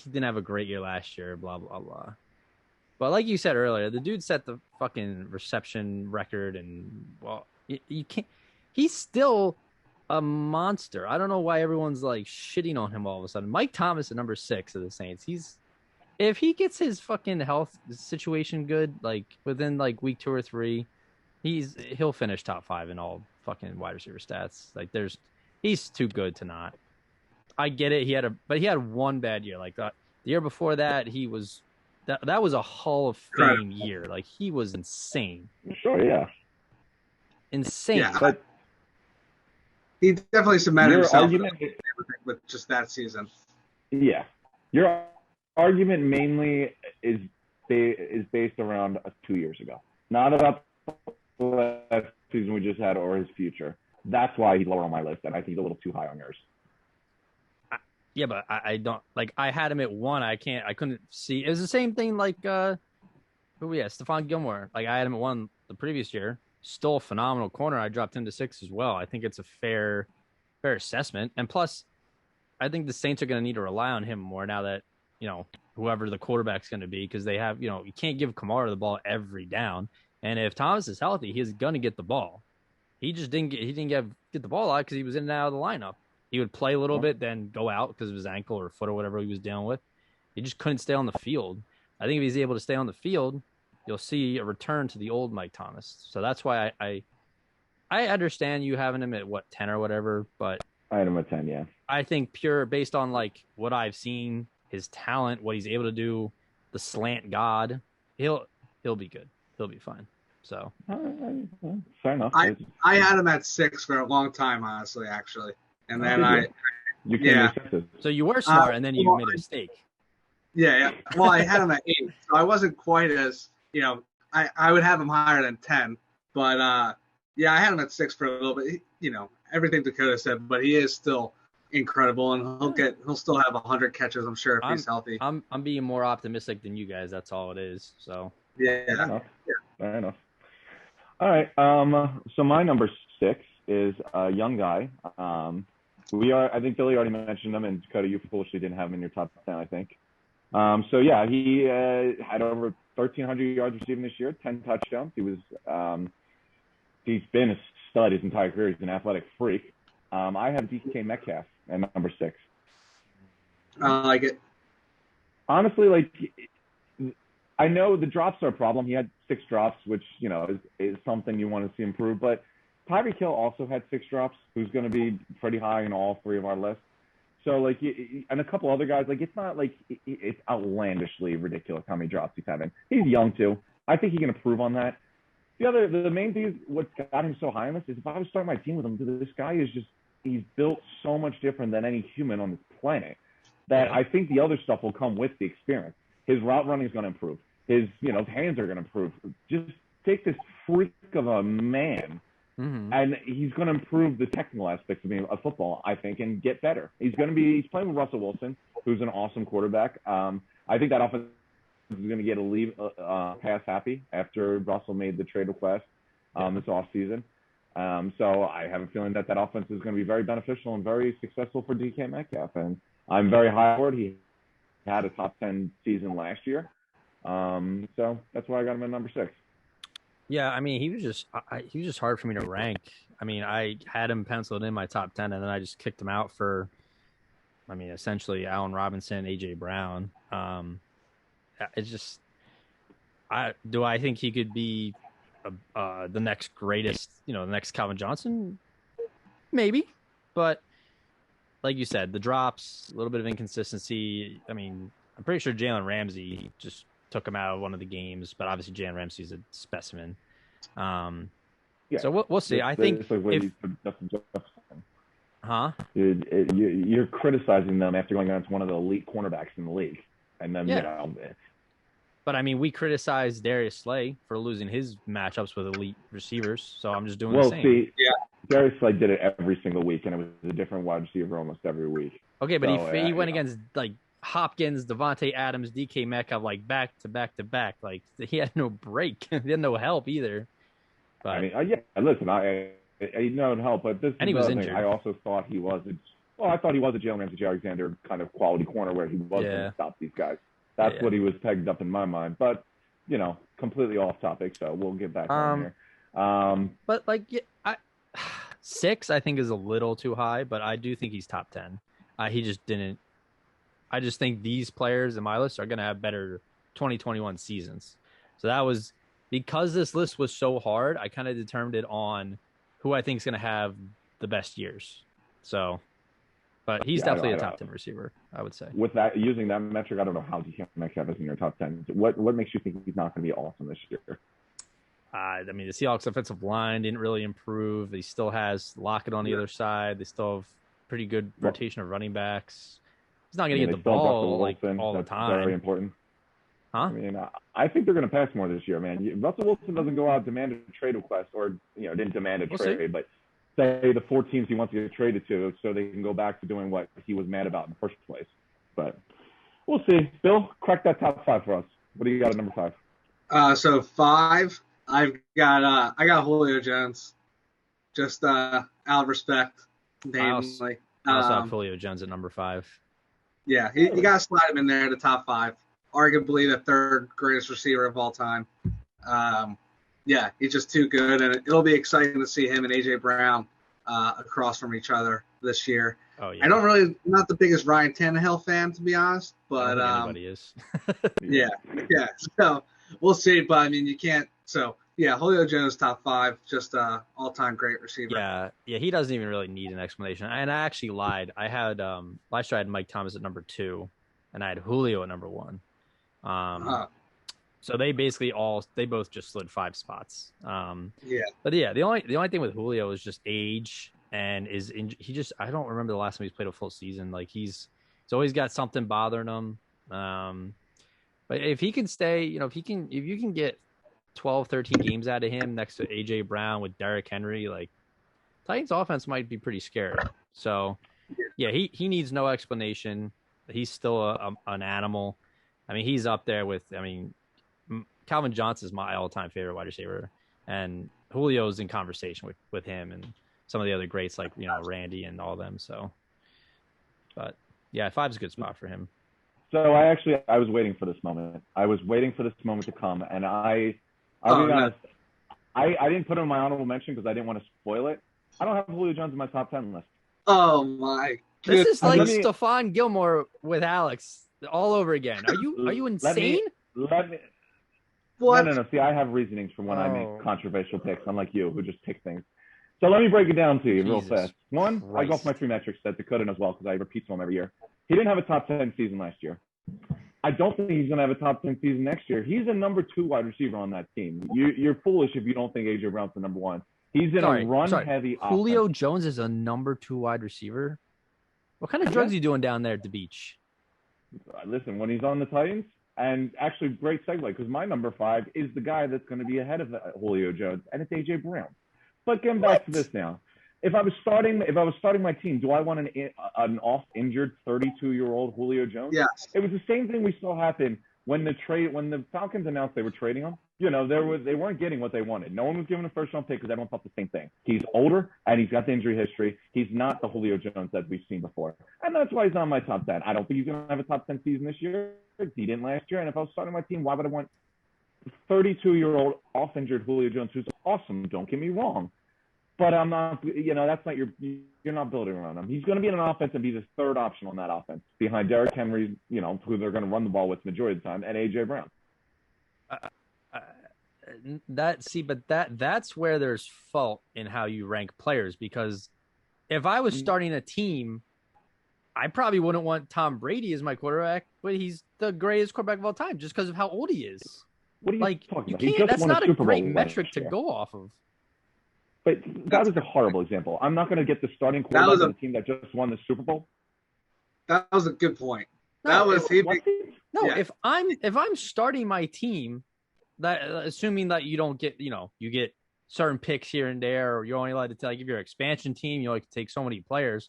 didn't have a great year last year. Blah blah blah. But like you said earlier, the dude set the fucking reception record, and you can't. He's still a monster. I don't know why everyone's like shitting on him all of a sudden. Mike Thomas at number 6 of the Saints. If he gets his fucking health situation good, like within like week 2 or 3, he'll finish top 5 in all fucking wide receiver stats. Like he's too good to not. I get it. But he had one bad year. Like the year before that, that was a Hall of Fame year. Like he was insane. Sure, yeah. Insane. Yeah, but he definitely cemented himself with just that season. Yeah. Your argument mainly is based around 2 years ago. Not about the last season we just had or his future. That's why he's lower on my list, and I think he's a little too high on yours. Yeah, but I don't like. I had him at 1. I couldn't see. It was the same thing like Stephon Gilmore. Like I had him at 1 the previous year. Still a phenomenal corner. I dropped him to 6 as well. I think it's a fair assessment. And plus, I think the Saints are going to need to rely on him more now that, whoever the quarterback's going to be, because they have, you can't give Kamara the ball every down. And if Thomas is healthy, he's going to get the ball. He just didn't get the ball out because he was in and out of the lineup. He would play a little bit, then go out because of his ankle or foot or whatever he was dealing with. He just couldn't stay on the field. I think if he's able to stay on the field, you'll see a return to the old Mike Thomas. So that's why I understand you having him at 10 or whatever, but I had him at 10, yeah. I think based on like what I've seen, his talent, what he's able to do, the slant god, he'll be good. He'll be fine. So fair enough. I had him at 6 for a long time, honestly, actually, and then So you were smart, and then you made a mistake. Yeah. Well, I had him at 8, so I wasn't quite as. I would have him higher than 10, but I had him at 6 for a little bit. everything Dakota said, but he is still incredible, and he'll still have 100 catches, I'm sure, if he's healthy. I'm being more optimistic than you guys. That's all it is. So yeah. Fair enough. All right. So my number 6 is a young guy. I think Billy already mentioned him, and Dakota, you foolishly didn't have him in your top 10, I think. So yeah, he had over 1,300 yards receiving this year, 10 touchdowns. He's been a stud his entire career. He's an athletic freak. I have DK Metcalf at number 6. I like it. Honestly, like, I know the drops are a problem. He had 6 drops, which, is something you want to see improve. But Tyreek Hill also had 6 drops, who's going to be pretty high in all 3 of our lists. So, like, and a couple other guys, like, it's not like it's outlandishly ridiculous how many drops he's having. He's young, too. I think he can improve on that. The main thing is what got him so high on this is if I was starting my team with him, this guy is just, he's built so much different than any human on this planet that I think the other stuff will come with the experience. His route running is going to improve. His, hands are going to improve. Just take this freak of a man, and he's going to improve the technical aspects of football, I think, and get better. He's playing with Russell Wilson, who's an awesome quarterback. I think that offense is going to get a pass happy after Russell made the trade request this offseason. So I have a feeling that offense is going to be very beneficial and very successful for DK Metcalf. And I'm very high for it. He had a top 10 season last year. So that's why I got him at number 6. Yeah, I mean, he was just hard for me to rank. I mean, I had him penciled in my top 10, and then I just kicked him out for, essentially Allen Robinson, A.J. Brown. It's just, do I think he could be the next greatest, the next Calvin Johnson? Maybe. But like you said, the drops, a little bit of inconsistency. I mean, I'm pretty sure Jalen Ramsey just took him out of one of the games, but obviously Jalen Ramsey's a specimen. So we'll see. I think you're criticizing them after going against one of the elite cornerbacks in the league, and then But I mean, we criticized Darius Slay for losing his matchups with elite receivers, so I'm just doing the same. Darius Slay did it every single week, and it was a different wide receiver almost every week. Okay, but he went against like Hopkins, Devontae Adams, DK Metcalf, like back to back to back. Like he had no break. He had no help either. But I mean, listen, I know help, but this and he was injured. I also thought he was I thought he was a Jalen Ramsey Alexander kind of quality corner where he was going to stop these guys. That's what he was pegged up in my mind. But, completely off topic, so we'll get back on here. But, 6, I think, is a little too high, but I do think he's top 10. He just didn't – I just think these players in my list are going to have better 2021 seasons. So that was – because this list was so hard, I kind of determined it on who I think is going to have the best years. So – but he's definitely a top 10 receiver, I would say. With that, using that metric, I don't know how DK Metcalf is in your top 10. What makes you think he's not going to be awesome this year? I mean, the Seahawks offensive line didn't really improve. He still has Lockett on the other side. They still have pretty good rotation of running backs. He's not going to get the ball all the time. Very important. Huh? I mean, I think they're going to pass more this year, man. Russell Wilson doesn't go out and demand a trade request or, didn't demand a trade, but say the 4 teams he wants to get traded to so they can go back to doing what he was mad about in the first place. But we'll see. Bill, crack that top 5 for us. What do you got at number 5? So 5, I got Julio Jones. Just out of respect. I also have Julio Jones at number 5. Yeah, you got to slide him in there in the top 5. Arguably the 3rd greatest receiver of all time. Yeah, he's just too good, and it'll be exciting to see him and A.J. Brown across from each other this year. Oh, yeah. Not the biggest Ryan Tannehill fan, to be honest, but anybody is. yeah. So we'll see, but I mean, you can't. So yeah, Julio Jones top 5, just all-time great receiver. Yeah, he doesn't even really need an explanation. And I actually lied. I had last year I had Mike Thomas at number 2, and I had Julio at number 1. So they both just slid 5 spots. But yeah, the only thing with Julio is just age and I don't remember the last time he's played a full season. Like he's always got something bothering him. But if he can stay, if you can get 12, 13 games out of him next to AJ Brown with Derrick Henry, like Titans offense might be pretty scary. So, yeah, he needs no explanation. He's still an animal. I mean, he's up there with. I mean, Calvin Johnson is my all-time favorite wide receiver, and Julio's in conversation with him and some of the other greats like Randy and all them. So, but yeah, 5's a good spot for him. So I was waiting for this moment. I was waiting for this moment to come, and I'll be honest. I didn't put him in my honorable mention because I didn't want to spoil it. I don't have Julio Jones in my top 10 list. Oh my! This is like Stephon Gilmore with Alex all over again. Are you insane? Let me. What? No. See, I have reasonings for when I make controversial picks, unlike you, who just pick things. So let me break it down to you real fast. One, I go off my 3 metrics that Dakota knows well because I repeat them every year. He didn't have a top 10 season last year. I don't think he's going to have a top 10 season next year. He's a number 2 wide receiver on that team. You're foolish if you don't think A.J. Brown's the number 1. He's in a run-heavy offense. Julio Jones is a number 2 wide receiver? What kind of drugs are you doing down there at the beach? Listen, when he's on the Titans, and actually great segue because my number 5 is the guy that's going to be ahead of Julio Jones, and it's A.J. Brown. But getting back to this now. If I was starting my team, do I want an off-injured 32-year-old Julio Jones? Yes. It was the same thing we saw happen when the Falcons announced they were trading him. They weren't getting what they wanted. No one was giving a first-round pick because everyone thought the same thing. He's older and he's got the injury history. He's not the Julio Jones that we've seen before, and that's why he's not in my top 10. I don't think he's going to have a top 10 season this year. He didn't last year, and if I was starting my team, why would I want 32-year-old off-injured Julio Jones, who's awesome? Don't get me wrong. But I'm not, that's not you're not building around him. He's going to be in an offense and be the 3rd option on that offense behind Derrick Henry, who they're going to run the ball with the majority of the time, and A.J. Brown. That's where there's fault in how you rank players, because if I was starting a team, I probably wouldn't want Tom Brady as my quarterback, but he's the greatest quarterback of all time just because of how old he is. What are you talking about? Can't, that's not a great metric to go off of. But that was a horrible example. I'm not going to get the starting quarterback on the team that just won the Super Bowl. That was a good point. If I'm starting my team, that assuming that you don't get, you get certain picks here and there, or you're only allowed to take, if you're an expansion team, you only can take so many players.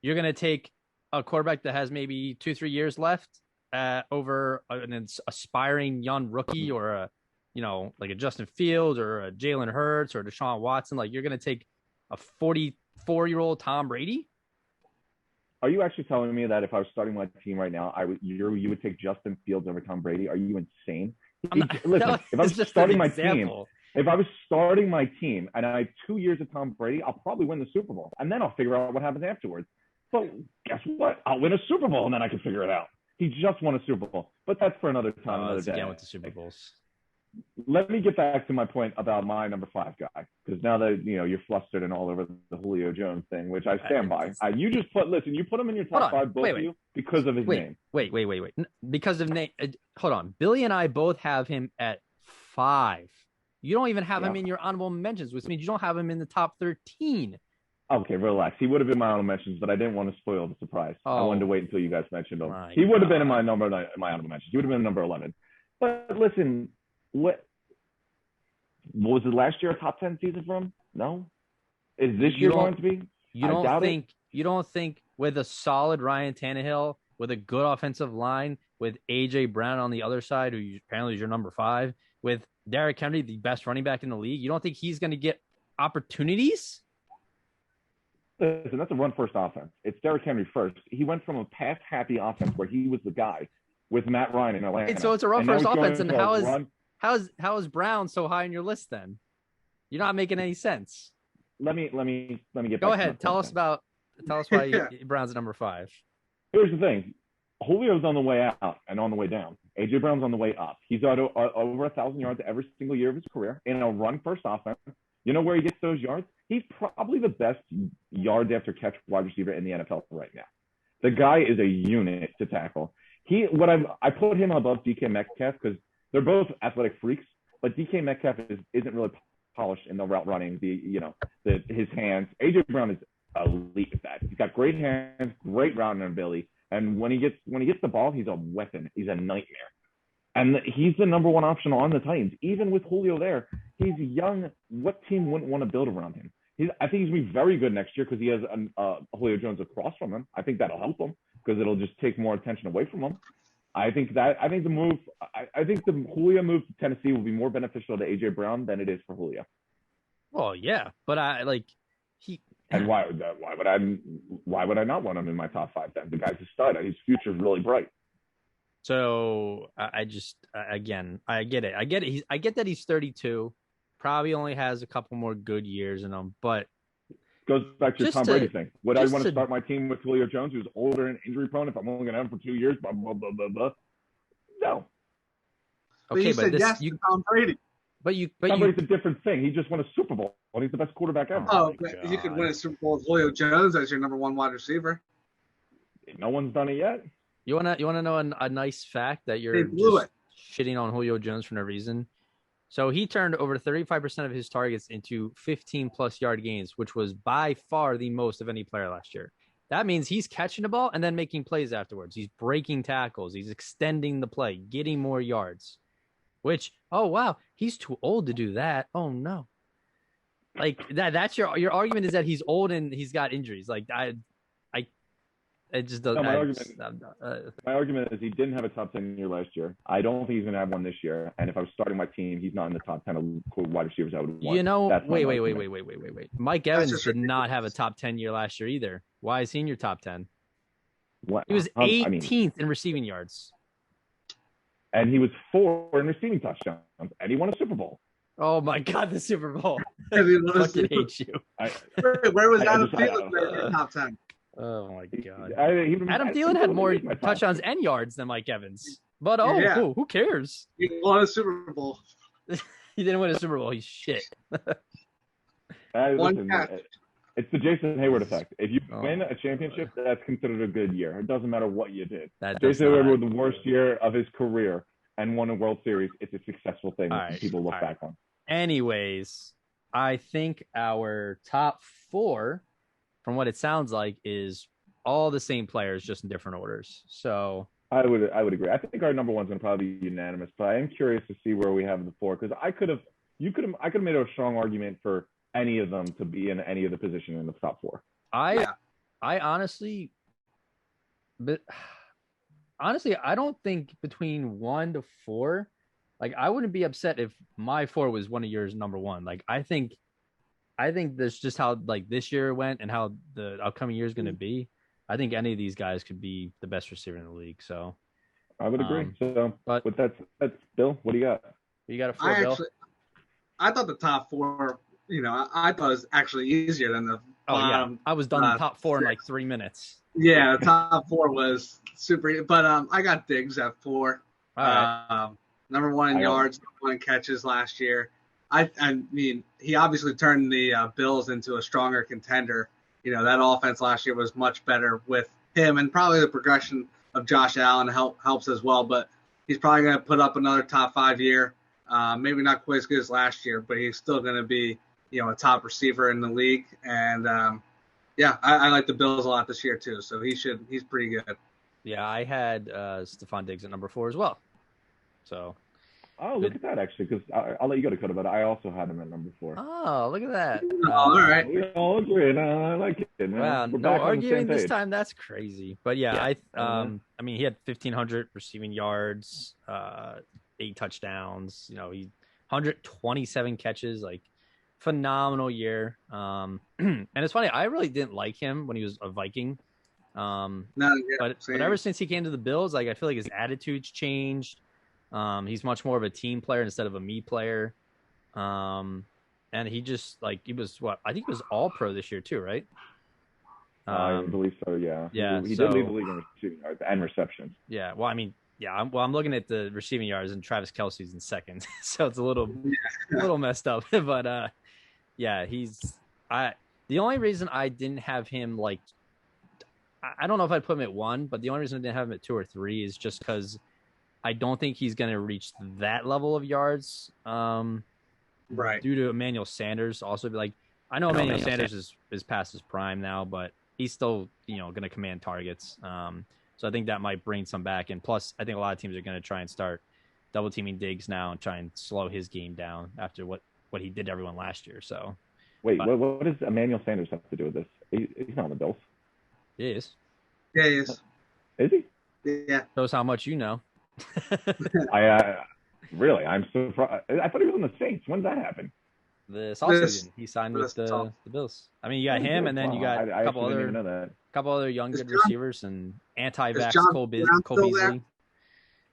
You're going to take a quarterback that has maybe 2-3 years left over an aspiring young rookie, or like a Justin Fields or a Jalen Hurts or Deshaun Watson. Like, you're going to take a 44-year-old Tom Brady? Are you actually telling me that if I was starting my team right now, you would take Justin Fields over Tom Brady? Are you insane? Listen, if I was starting my team and I have 2 years of Tom Brady, I'll probably win the Super Bowl, and then I'll figure out what happens afterwards. But guess what? I'll win a Super Bowl, and then I can figure it out. He just won a Super Bowl, but that's for another time, another day. Again with the Super Bowls. Let me get back to my point about my number 5 guy, because now that you're flustered and all over the Julio Jones thing, which I stand by. You just put him in your top 5, both of you, because of his name. Wait. Because of name. Hold on. Billy and I both have him at 5. You don't even have him in your honorable mentions, which means you don't have him in the top 13. Okay, relax. He would have been my honorable mentions, but I didn't want to spoil the surprise. I wanted to wait until you guys mentioned him. He would have been in my honorable mentions. He would have been number 11. But listen. What was it last year? A top 10 season for him? No. Is this year going to be? You don't think with a solid Ryan Tannehill, with a good offensive line, with A.J. Brown on the other side, who apparently is your number 5, with Derrick Henry, the best running back in the league, you don't think he's going to get opportunities? Listen, that's a run-first offense. It's Derrick Henry first. He went from a pass-happy offense where he was the guy with Matt Ryan in Atlanta. And so it's a run-first offense, and how is Brown so high on your list then? You're not making any sense. Let me get. Go ahead. Tell us why Brown's number 5. Here's the thing: Julio's on the way out and on the way down. AJ Brown's on the way up. He's got over 1,000 yards every single year of his career in a run-first offense. You know where he gets those yards? He's probably the best yards after catch wide receiver in the NFL right now. The guy is a unit to tackle. I put him above DK Metcalf because they're both athletic freaks, but DK Metcalf isn't really polished in the route running. His hands. AJ Brown is elite at that. He's got great hands, great routing ability, and when he gets the ball, he's a weapon. He's a nightmare. And he's the number 1 option on the Titans. Even with Julio there, he's young. What team wouldn't want to build around him? I think he's going to be very good next year because he has Julio Jones across from him. I think that'll help him because it'll just take more attention away from him. I think the Julio move to Tennessee will be more beneficial to AJ Brown than it is for Julio. Well, yeah, but And why would I not want him in my top 5 then? The guy's a stud. His future's really bright. So I get it. I get that he's 32, probably only has a couple more good years in him, but goes back to your Tom Brady thing. Would I want to start my team with Julio Jones, who's older and injury prone, if I'm only going to have him for 2 years? Blah, blah, blah, blah, blah. No. Okay, but yes to Tom Brady. But Tom Brady's a different thing. He just won a Super Bowl, and he's the best quarterback ever. Oh, but you could win a Super Bowl with Julio Jones as your number 1 wide receiver. No one's done it yet. You wanna know a nice fact that you're just shitting on Julio Jones for no reason? So he turned over 35% of his targets into 15-plus yard gains, which was by far the most of any player last year. That means he's catching the ball and then making plays afterwards. He's breaking tackles. He's extending the play, getting more yards. Which, oh, wow, he's too old to do that. Oh, no. Like, that's your argument is that he's old and he's got injuries. Like, it just doesn't. My argument is he didn't have a top 10 year last year. I don't think he's going to have one this year. And if I was starting my team, he's not in the top 10 of wide receivers I would want. You know, wait. Mike Evans did not have a top 10 year last year either. Why is he in your top 10? What? He was 18th in receiving yards. And he was 4 in receiving touchdowns. And he won a Super Bowl. Oh, my God, the Super Bowl. I fucking hate you. Where was Adam Thielen in your top 10? Oh, my God. Adam Thielen had more touchdowns and yards than Mike Evans. But, who cares? He won a Super Bowl. He didn't win a Super Bowl. He's shit. Listen, it's the Jason Hayward effect. If you win a championship, that's considered a good year. It doesn't matter what you did. Jason Hayward was the worst year of his career and won a World Series. It's a successful thing that people look back on. Anyways, I think our top 4, from what it sounds like, is all the same players, just in different orders. So I would agree. I think our number 1's going to probably be unanimous, but I am curious to see where we have the 4 because I could have made a strong argument for any of them to be in any of the position in the top 4. I honestly, I don't think between 1 to 4, like I wouldn't be upset if my 4 was one of yours number 1. Like I think that's just how like this year went and how the upcoming year is going to be. I think any of these guys could be the best receiver in the league. So I would agree. But that's Bill. What do you got? You got a 4, Bill? I thought the top 4. I thought it was actually easier than the bottom. Yeah. I was done the top 4 in like 3 minutes. Yeah, the top 4 was super. But I got Diggs at 4. Number 1 in yards, number 1 in catches last year. I mean, he obviously turned the Bills into a stronger contender. That offense last year was much better with him, and probably the progression of Josh Allen helps as well. But he's probably going to put up another top 5 year. Maybe not quite as good as last year, but he's still going to be, a top receiver in the league. And I like the Bills a lot this year too. So he's pretty good. Yeah, I had Stephon Diggs at number 4 as well. So. Oh, look at that, actually, because I'll let you go, Dakota, but I also had him at number 4. Oh, look at that. All right. We all agree. I like it. Wow, no arguing this time. That's crazy. But, yeah. I mean, he had 1,500 receiving yards, 8 touchdowns. He 127 catches, like, phenomenal year. And it's funny, I really didn't like him when he was a Viking. But ever since he came to the Bills, like, I feel like his attitude's changed. He's much more of a team player instead of a me player. And he just he was I think he was all pro this year too, right? I believe so. Yeah. Yeah. He did lead the league in receiving yards and receptions. Yeah. Well, I mean, yeah. I'm looking at the receiving yards and Travis Kelce's in second, so it's a little messed up. But yeah, the only reason I didn't have him I don't know if I'd put him at 1, but the only reason I didn't have him at 2 or 3 is just because I don't think he's going to reach that level of yards. Right. Due to Emmanuel Sanders also I know Emmanuel Sanders is past his prime now, but he's still, going to command targets. So I think that might bring some back. And plus, I think a lot of teams are going to try and start double teaming Diggs now and try and slow his game down after what he did to everyone last year. So Wait, But what does Emmanuel Sanders have to do with this? He's not on the Bills. he is. Yeah, he is. Is he? Yeah. Shows how much you know. Really, I'm surprised. I thought he was on the Saints. When did that happen? This offseason, he signed with the Bills. I mean, you got him, and then you got I a couple didn't even know that. other young good receivers and anti-vax Cole Brown Beasley.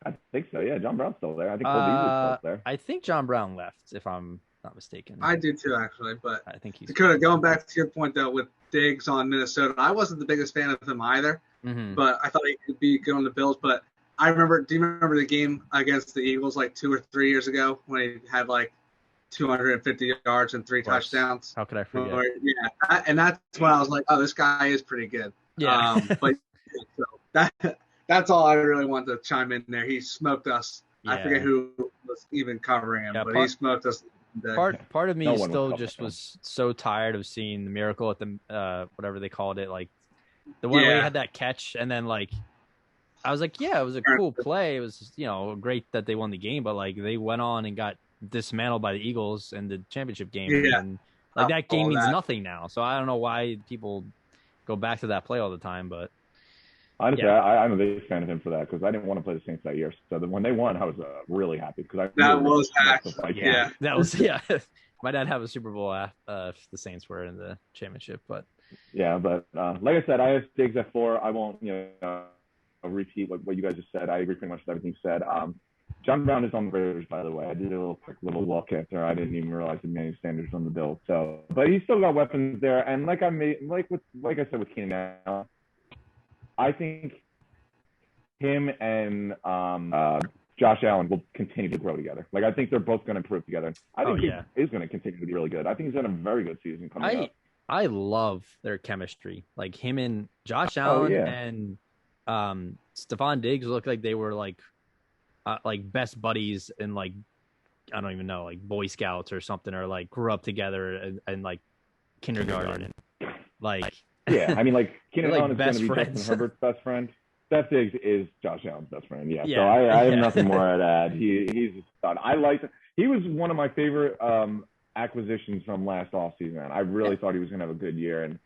I think so. Yeah, John Brown's still there. I think Cole Beasley's still there. I think John Brown left, if I'm not mistaken. I do too, actually. But I think he's Dakota, going back to your point though with Diggs on Minnesota, I wasn't the biggest fan of him either. Mm-hmm. But I thought he could be good on the Bills. But I remember. Do you remember the game against the Eagles like 2 or 3 years ago when he had like 250 yards and 3 touchdowns? How could I forget? Yeah, and that's when I was like, oh, this guy is pretty good. Yeah. But so that's all I really wanted to chime in there. He smoked us. Yeah. I forget who was even covering him, but he smoked us. Part of me still just was so tired of seeing the miracle at the whatever they called it, like the one where he had that catch, and then like I was like, yeah, it was a cool play. It was great that they won the game, but like they went on and got dismantled by the Eagles in the championship game, and like that game means nothing now. So I don't know why people go back to that play all the time, but. Honestly, I'm a big fan of him for that because I didn't want to play the Saints that year. So when they won, I was really happy because that was my dad had a Super Bowl if the Saints were in the championship, but but like I said, I have Diggs at 4. I won't repeat what you guys just said. I agree pretty much with everything you said. John Brown is on the Raiders, by the way. I did a quick little walk after. I didn't even realize that Emmanuel Sanders on the Bills. So, but he's still got weapons there, and like I said with Keenan Allen. I think him and Josh Allen will continue to grow together. Like I think they're both going to improve together. I think he is going to continue to be really good. I think he's had a very good season coming up. I love their chemistry. Like him and Josh Allen and Stephon Diggs look like they were like best buddies in like I don't even know, like Boy Scouts or something, or like grew up together and like kindergarten. Like. Yeah, I mean, like Keenan Allen is going to be friends. Justin Herbert's best friend. Steph Diggs is Josh Allen's best friend. Yeah. So I have nothing more to add. He's a stud. He was one of my favorite acquisitions from last offseason. I really thought he was going to have a good year, and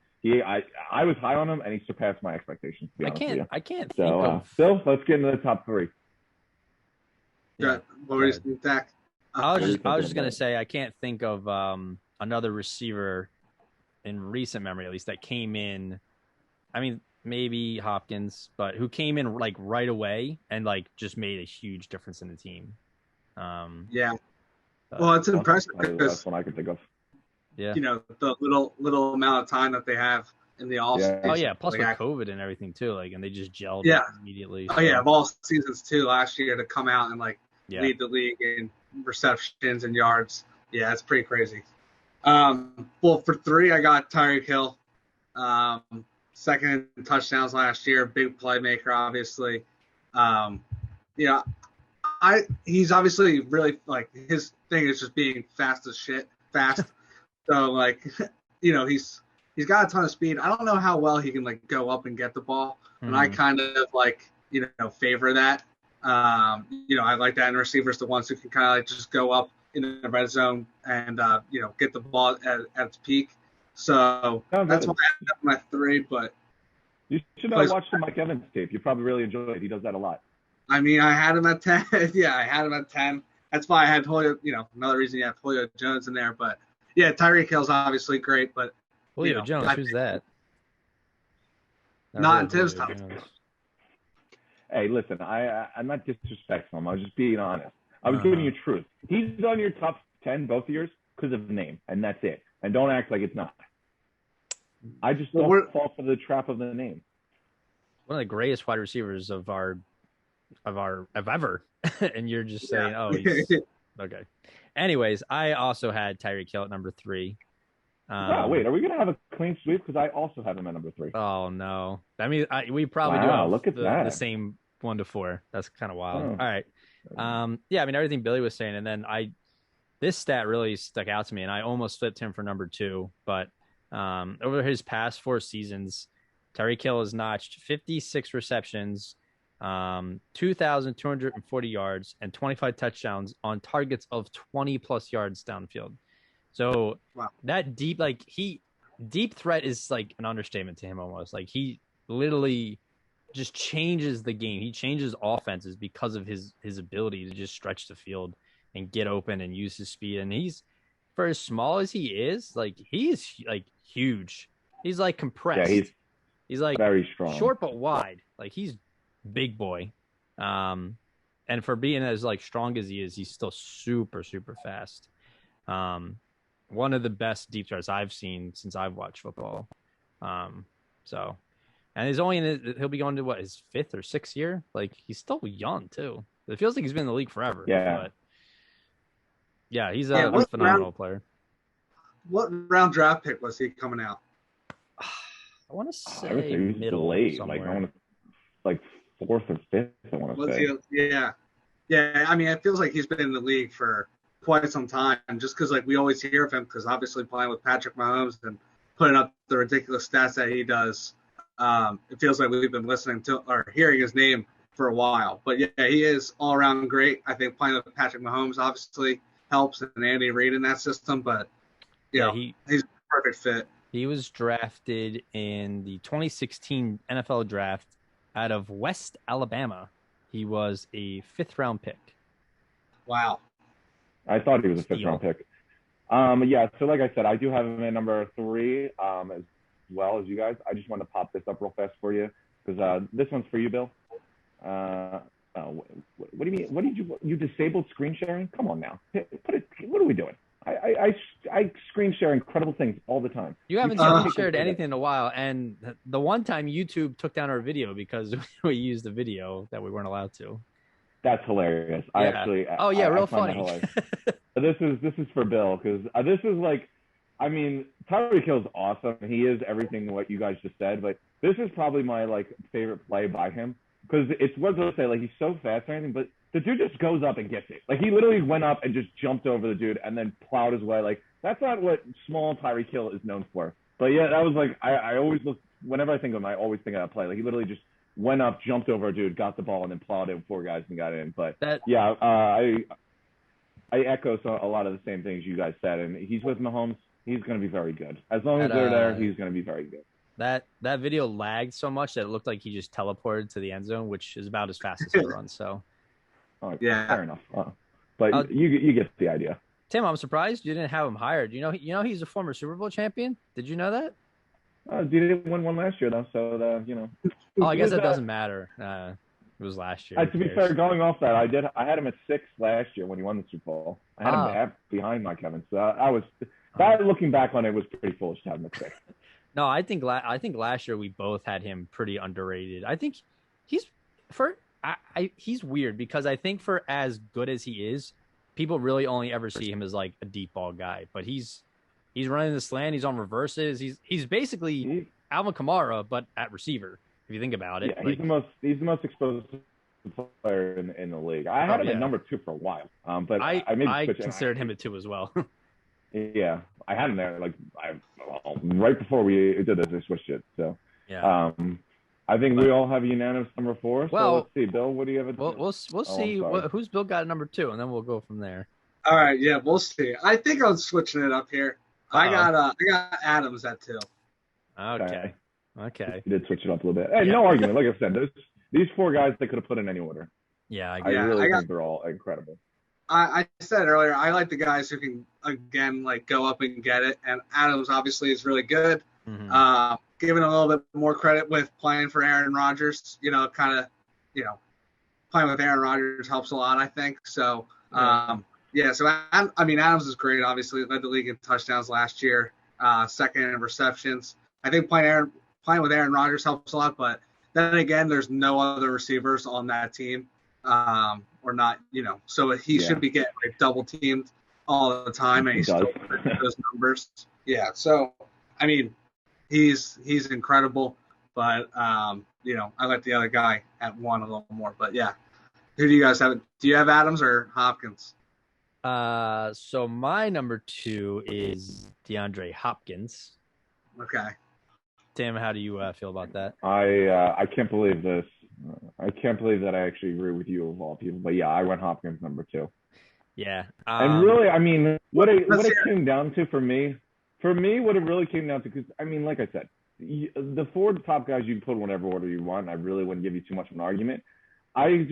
I was high on him, and he surpassed my expectations. To be honest with you. I can't. So Phil, let's get into the top 3. Yeah. What were you saying, Zach? I was just going to say I can't think of another receiver. In recent memory, at least, that came in. I mean, maybe Hopkins, but who came in like right away and like just made a huge difference in the team. Well, it's impressive because that's one I can think of. Yeah, the little amount of time that they have in the off season. Oh yeah, plus with COVID and everything too, like, and they just gelled immediately. Oh yeah, of all seasons too. Last year to come out and like lead the league in receptions and yards. Yeah, it's pretty crazy. Well, for 3, I got Tyreek Hill. Second in touchdowns last year, big playmaker, obviously. He's obviously really like his thing is just being fast. So like, he's got a ton of speed. I don't know how well he can like go up and get the ball, and I kind of like favor that. I like that in receivers, the ones who can kind of like just go up in the red zone and get the ball at its peak. So that's why I ended up my 3. But you should watch the Mike Evans tape. You probably really enjoy it. He does that a lot. I mean, I had him at 10. Yeah, I had him at 10. That's why I had Julio. Another reason you have Julio Jones in there. But yeah, Tyreek Hill's obviously great. But Julio Jones, who's that? Not in Tim's top. Hey, listen, I'm not disrespectful him. I was just being honest. I was giving you truth. He's on your top 10 both years because of name, and that's it. And don't act like it's not. I just don't fall for the trap of the name. One of the greatest wide receivers of ever, and you're just saying, "Oh, he's okay." Anyways, I also had Tyreek Hill at number 3. Wait, are we gonna have a clean sweep? Because I also have him at number 3. Oh no, I mean we probably do have look at the same 1 to 4. That's kind of wild. All right. I mean everything Billy was saying, and then this stat really stuck out to me, and I almost flipped him for number 2. But over his past 4 seasons, Tyreek Hill has notched 56 receptions, 2,240 yards, and 25 touchdowns on targets of 20 plus yards downfield. So Wow. that deep threat is like an understatement to him almost. Like he literally just changes the game. He changes offenses because of his ability to just stretch the field and get open and use his speed. And he's for as small as he is, like he is like huge. He's like Yeah, compressed. He's like very strong. short but wide. Like he's big boy. And for being as like strong as he is, he's still super super fast. One of the best deep threats I've seen since I've watched football. So, and he'll be going to what his 5th or 6th year. Like he's still young too. It feels like he's been in the league forever. Yeah. But yeah, he's a phenomenal player. What round draft pick was he coming out? I want to say I would say middle late, somewhere. like I want to, like 4th or 5th. I want to say. Yeah. I mean, it feels like he's been in the league for quite some time, just because like we always hear of him, because obviously playing with Patrick Mahomes and putting up the ridiculous stats that he does. It feels like we've been listening to or hearing his name for a while. But yeah, he is all around great. I think playing with Patrick Mahomes obviously helps, and Andy Reid in that system. But he's a perfect fit. He was drafted in the 2016 NFL draft out of West Alabama. He was a 5th round pick. Wow. I thought he was a 5th round pick. Yeah, so like I said, I do have him at number 3 as well as you guys. I just want to pop this up real fast for you because this one's for you, Bill. What do you mean? What did you disabled screen sharing? Come on now. What are we doing? I screen share incredible things all the time. You haven't screen shared anything in a while, and the one time YouTube took down our video because we used a video that we weren't allowed to. That's hilarious. Yeah. Real funny. This is for Bill because this is like, I mean, Tyreek Hill's awesome. He is everything what you guys just said, but this is probably my like favorite play by him because it's what to say, like he's so fast and everything, but the dude just goes up and gets it. Like he literally went up and just jumped over the dude and then plowed his way. Like that's not what small Tyreek Hill is known for. But yeah, that was like I always look whenever I think of him, I always think of that play. Like he literally just went up, jumped over a dude, got the ball, and then plowed in 4 guys and got in. But I echo a lot of the same things you guys said. And he's with Mahomes. He's going to be very good. As long as they're there, he's going to be very good. That video lagged so much that it looked like he just teleported to the end zone, which is about as fast as he runs. So, fair enough. But you get the idea. Tim, I'm surprised you didn't have him hired. You know he's a former Super Bowl champion. Did you know that? He didn't win one last year though, so you know. Oh, I guess that doesn't matter. It was last year. To be fair, going off that, I had him at 6 last year when he won the Super Bowl. I had him behind Mike Evans. So looking back on it was pretty foolish to have him at 6. No, I think last year we both had him pretty underrated. I think he's weird because I think for as good as he is, people really only ever see him as like a deep ball guy. But he's running the slant. He's on reverses. He's basically Alvin Kamara, but at receiver. If you think about it, yeah, he's the most exposed player in the league. I had him at number 2 for a while, but I considered him at 2 as well. Yeah, I had him there right before we did this. I switched it. So yeah, I think we all have unanimous number 4. So well, let's see, Bill, what do you have? We'll see who's Bill got at number 2, and then we'll go from there. All right, yeah, we'll see. I think I'm switching it up here. I got Adams at 2. Okay. You did switch it up a little bit. Hey, no argument. Like I said, these 4 guys they could have put in any order. Yeah, I really think they're all incredible. I said earlier, I like the guys who can again like go up and get it, and Adams obviously is really good. Mm-hmm. Giving a little bit more credit with playing for Aaron Rodgers, playing with Aaron Rodgers helps a lot, I think. So so I mean Adams is great. Obviously led the league in touchdowns last year, second in receptions. I think playing with Aaron Rodgers helps a lot, but then again, there's no other receivers on that team, or not, so he should be getting like double teamed all the time, and he's still those numbers. Yeah, so I mean, he's incredible, but I like the other guy at 1 a little more. But yeah, who do you guys have? Do you have Adams or Hopkins? So my number 2 is DeAndre Hopkins. Okay. Tim, how do you feel about that? I can't believe this. I can't believe that I actually agree with you of all people. But yeah, I went Hopkins number 2. Yeah. And really, I mean, what it hear came down to for me, what it really came down to, because I mean, like I said, the four top guys you can put in whatever order you want. I really wouldn't give you too much of an argument. I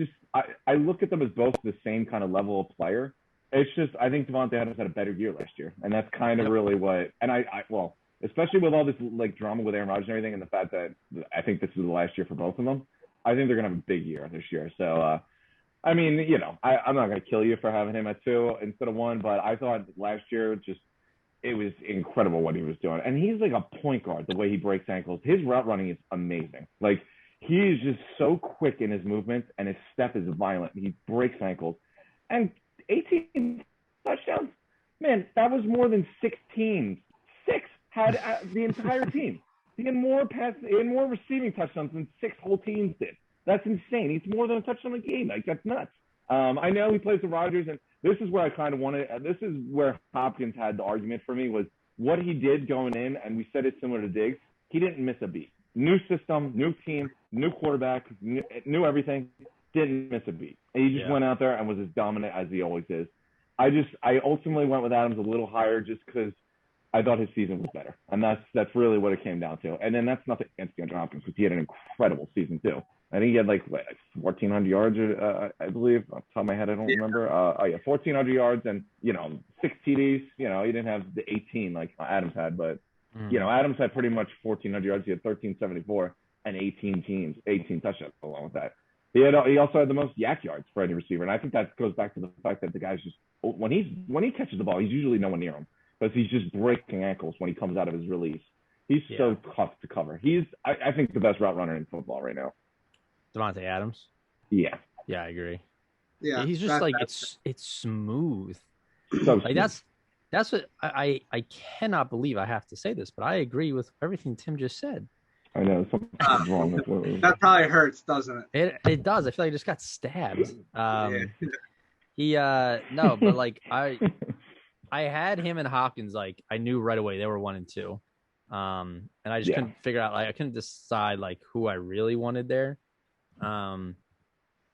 look at them as both the same kind of level of player. It's just I think Devontae Adams had a better year last year, and that's kind of really what. And well, especially with all this like drama with Aaron Rodgers and everything, and the fact that I think this is the last year for both of them. I think they're gonna have a big year this year. So, I mean, you know, I'm not gonna kill you for having him at 2 instead of 1, but I thought last year just it was incredible what he was doing, and he's like a point guard. The way he breaks ankles, his route running is amazing. Like he is just so quick in his movements, and his step is violent. He breaks ankles, and 18 touchdowns, man, that was more than 16. 6 had the entire team. He had more receiving touchdowns than 6 whole teams did. That's insane. He's more than a touchdown a game. Like that's nuts. I know he plays the Rodgers, and this is where I kind of wanted. This is where Hopkins had the argument for me was what he did going in, and we said it similar to Diggs. He didn't miss a beat. New system, new team, new quarterback, new everything. Didn't miss a beat. And he just went out there and was as dominant as he always is. I ultimately went with Adams a little higher just because I thought his season was better, and that's really what it came down to. And then that's nothing against DeAndre Hopkins because he had an incredible season too. I think he had like 1,400 yards, I believe. Off the top of my head, I don't remember. 1,400 yards and 6 TDs. You know, he didn't have the 18 like Adams had, but Adams had pretty much 1,400 yards. He had 1,374 and 18 touchdowns along with that. He also had the most yak yards for any receiver, and I think that goes back to the fact that the guy's just when he catches the ball, he's usually no one near him because he's just breaking ankles when he comes out of his release. He's so tough to cover. I think the best route runner in football right now. Devontae Adams. Yeah, I agree. Yeah, he's just it's smooth. So like that's what I cannot believe I have to say this, but I agree with everything Tim just said. I know something's wrong with what that probably hurts, doesn't it? It does. I feel like I just got stabbed. No, but like I had him and Hopkins. Like I knew right away they were 1 and 2, and I just couldn't figure out. Like I couldn't decide like who I really wanted there. And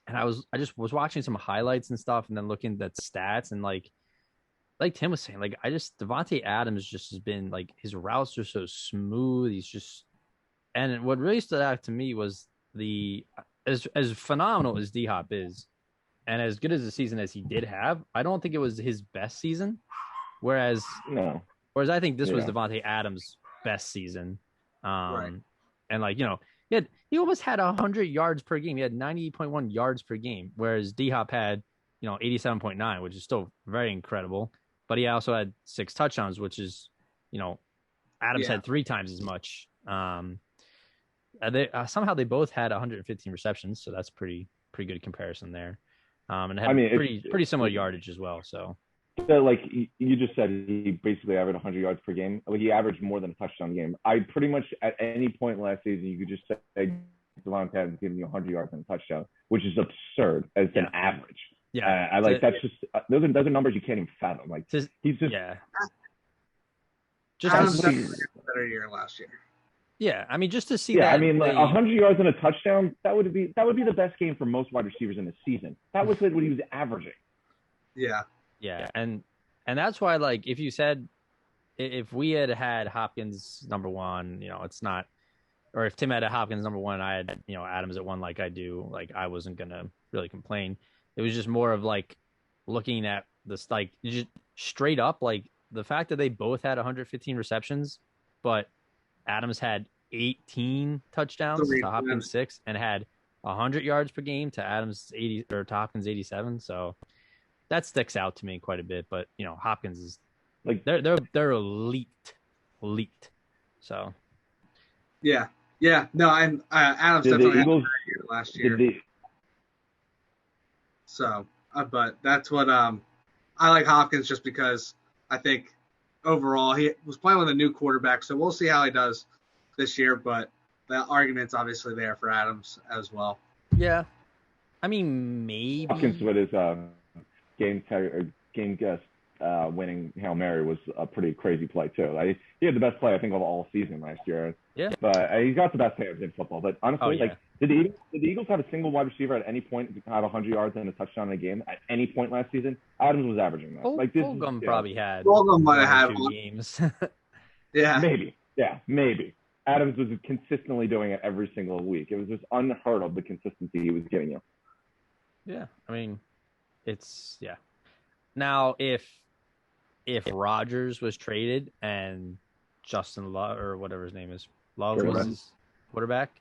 I just was watching some highlights and stuff, and then looking at stats, and like Tim was saying, like Devontae Adams just has been like his routes are so smooth. He's just. And what really stood out to me was as phenomenal as D-Hop is, and as good as a season as he did have, I don't think it was his best season. Whereas I think this was Devontae Adams' best season. Right. And like, he almost had 100 yards per game. He had 98.1 yards per game, whereas D-Hop had, 87.9, which is still very incredible. But he also had 6 touchdowns, which is, Adams had 3 times as much. Somehow they both had 115 receptions, so that's pretty good comparison there. And had pretty similar yardage as well. So, like you just said, he basically averaged 100 yards per game. Like he averaged more than a touchdown a game. I pretty much at any point last season, you could just say Devontae Adams giving you 100 yards and a touchdown, which is absurd as an average. Yeah, that's just those are numbers you can't even fathom. Like he's just Adams had a better year last year. Yeah, I mean, just to see that. Yeah, I mean, like 100 yards and a touchdown, that would be the best game for most wide receivers in the season. That was what he was averaging. Yeah, and that's why, like, if you said if we had Hopkins number 1, it's not, or if Tim had a Hopkins number 1, I had Adams at 1, like I do, like I wasn't gonna really complain. It was just more of like looking at this, like just straight up, like the fact that they both had 115 receptions, but Adams had 18 touchdowns to Hopkins 6, and had 100 yards per game to Adams 80 or to Hopkins 87. So that sticks out to me quite a bit. But Hopkins is like they're elite. So yeah. No, I'm Adams definitely had a better year last year. So, but that's what I like Hopkins just because I think. Overall, he was playing with a new quarterback, so we'll see how he does this year. But the argument's obviously there for Adams as well. Yeah, I mean maybe Hopkins with his game winning Hail Mary was a pretty crazy play too. He had the best play I think of all season last year. Yeah. But he got the best hands in football. But honestly, like did the Eagles have a single wide receiver at any point to have 100 yards and a touchdown in a game at any point last season? Adams was averaging that. Fulgham probably had. Fulgham might have had 2 games. Yeah. Maybe. Yeah, maybe. Adams was consistently doing it every single week. It was just unheard of, the consistency he was giving you. Yeah, I mean, Now, if Rodgers was traded and Justin Love, or whatever his name is, Love was his quarterback,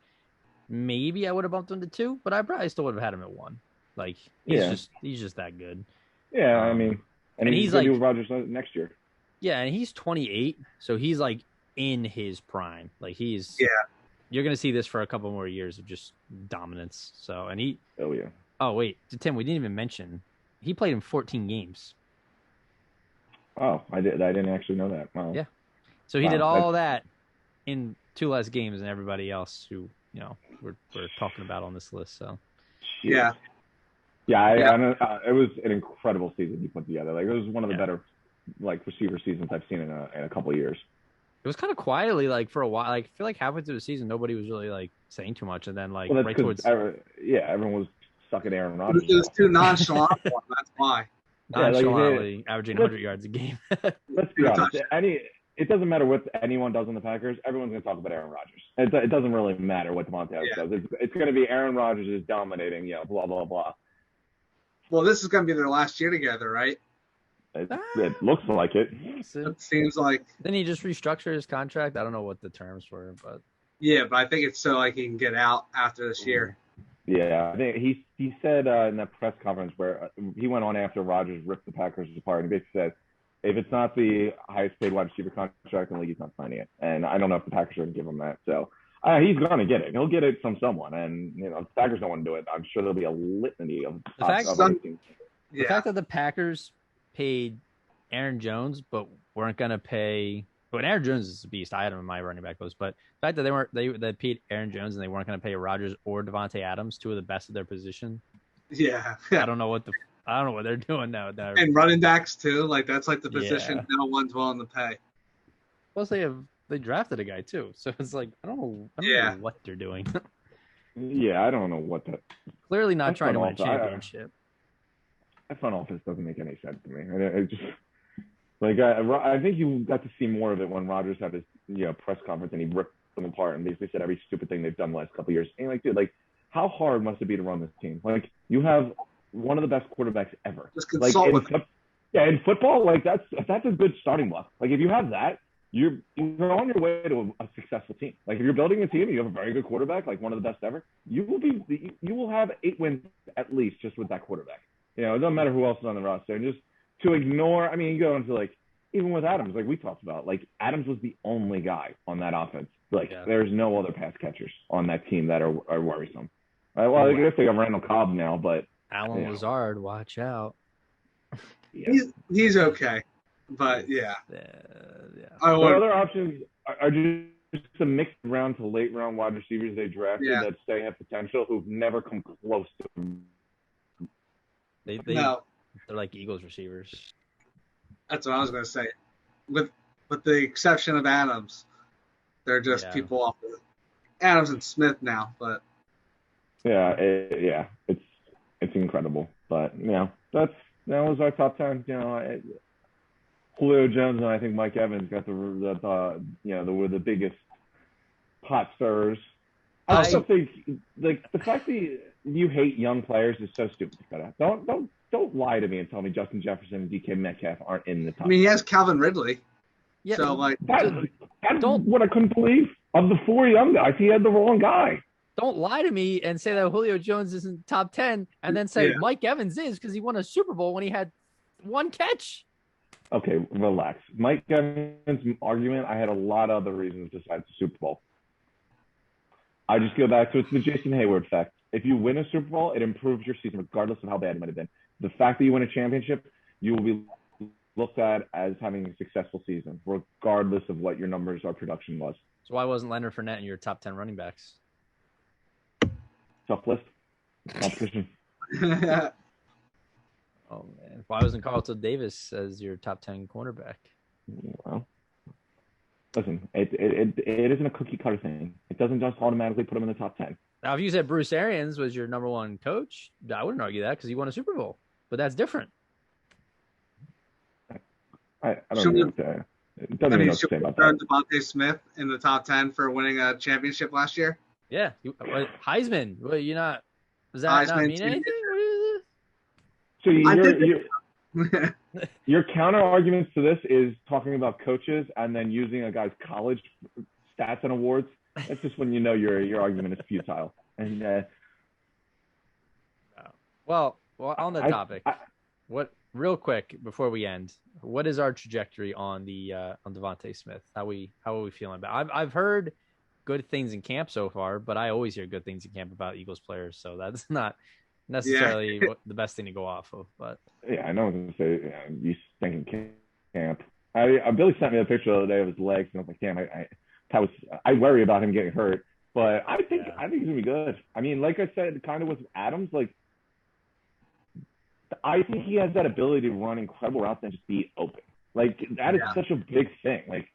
maybe I would have bumped him to 2, but I probably still would have had him at 1. Like, he's just that good. Yeah, I mean, and he's like Rodgers next year. Yeah, and he's 28, so he's like in his prime. Like you're gonna see this for a couple more years of just dominance. So, and he. Oh yeah. Oh wait, Tim, we didn't even mention he played in 14 games. Oh, I didn't actually know that. Wow. Yeah. So he did all that in 2 less games than everybody else who we're talking about on this list. So. Yeah. Yeah, it was an incredible season he put together. Like, it was one of the better receiver seasons I've seen in a couple of years. It was kind of quietly, like, for a while. Like, I feel like halfway through the season, nobody was really like saying too much, and then right towards everyone was sucking Aaron Rodgers. It was too nonchalant. That's why. Nonchalantly averaging 100 yards a game. Let's be honest. It doesn't matter what anyone does on the Packers. Everyone's going to talk about Aaron Rodgers. It doesn't really matter what Devontae does. It's going to be Aaron Rodgers is dominating. Blah blah blah. Well, this is going to be their last year together, right? It looks like it. It seems like. Then he just restructured his contract. I don't know what the terms were, but. Yeah, but I think it's so he can get out after this year. Yeah, I think he said in that press conference where he went on after Rodgers ripped the Packers apart, and he basically said, if it's not the highest paid wide receiver contract in the league, he's not signing it. And I don't know if the Packers are going to give him that. So he's going to get it. He'll get it from someone. And, if the Packers don't want to do it, I'm sure there'll be a litany of the fact that the Packers paid Aaron Jones but weren't going to pay – but Aaron Jones is a beast. I had him in my running back list. But the fact that they paid Aaron Jones and they weren't going to pay Rodgers or Devontae Adams, 2 of the best of their position. Yeah. I don't know what they're doing now. And running backs too. Like, that's like the position no one's willing to pay. Plus they drafted a guy too. So it's like I don't know what they're doing. Yeah, I don't know what that. Clearly not trying to win a championship. That front office doesn't make any sense to me. It just I think you got to see more of it when Rodgers had his press conference and he ripped them apart and basically said every stupid thing they've done the last couple of years. And dude, how hard must it be to run this team? Like, you have one of the best quarterbacks ever. Just consult with him. Yeah, in football, that's a good starting block. Like, if you have that, you're on your way to a successful team. Like, if you're building a team and you have a very good quarterback, like one of the best ever, you will have 8 wins at least just with that quarterback. It doesn't matter who else is on the roster. And just to ignore, you go into even with Adams, like we talked about, Adams was the only guy on that offense. There's no other pass catchers on that team that are worrisome. Well, I guess they got Randall Cobb now, but Alan Lazard, watch out. Yeah. He's okay, but yeah. Other options are just a mixed round to late round wide receivers they drafted that say have potential who've never come close to. They're like Eagles receivers. That's what I was going to say. With the exception of Adams, they're just people off of Adams and Smith now, but. It's incredible, but that was our top 10. Julio Jones and I think Mike Evans got were the biggest pot stirrers. I also think the fact that you hate young players is so stupid. Don't lie to me and tell me Justin Jefferson and DK Metcalf aren't in the top. He has Calvin Ridley. Yeah, so that's what I couldn't believe. Of the 4 young guys, he had the wrong guy. Don't lie to me and say that Julio Jones isn't top 10 and then say Mike Evans is because he won a Super Bowl when he had 1 catch. Okay, relax. Mike Evans' argument, I had a lot of other reasons besides the Super Bowl. I just go back to it's the Jason Hayward fact. If you win a Super Bowl, it improves your season regardless of how bad it might have been. The fact that you win a championship, you will be looked at as having a successful season, regardless of what your numbers or production was. So why wasn't Leonard Fournette in your top 10 running backs? Tough list. Competition. Oh man, why wasn't Carlton Davis as your top 10 cornerback? Well, listen, it isn't a cookie cutter thing. It doesn't just automatically put him in the top 10. Now, if you said Bruce Arians was your number one coach, I wouldn't argue that because he won a Super Bowl. But that's different. I don't know what to, it doesn't even know what to say about that. Devontae Smith in the top 10 for winning a championship last year. Yeah, Heisman. Well, you're not. Does that not mean anything? So your counter arguments to this is talking about coaches and then using a guy's college stats and awards. That's just when you know your argument is futile. And well, on the topic, what real quick before we end, what is our trajectory on the on Devontae Smith? How are we feeling about? I've heard good things in camp so far, but I always hear good things in camp about Eagles players, so that's not necessarily the best thing to go off of. But yeah, I know what to say. You thinking camp? Billy sent me a picture the other day of his legs, and I was like, damn, I worry about him getting hurt, but I think he's gonna be good. I mean, like I said, kind of with Adams, like I think he has that ability to run incredible routes and just be open. Like that is such a big thing. Like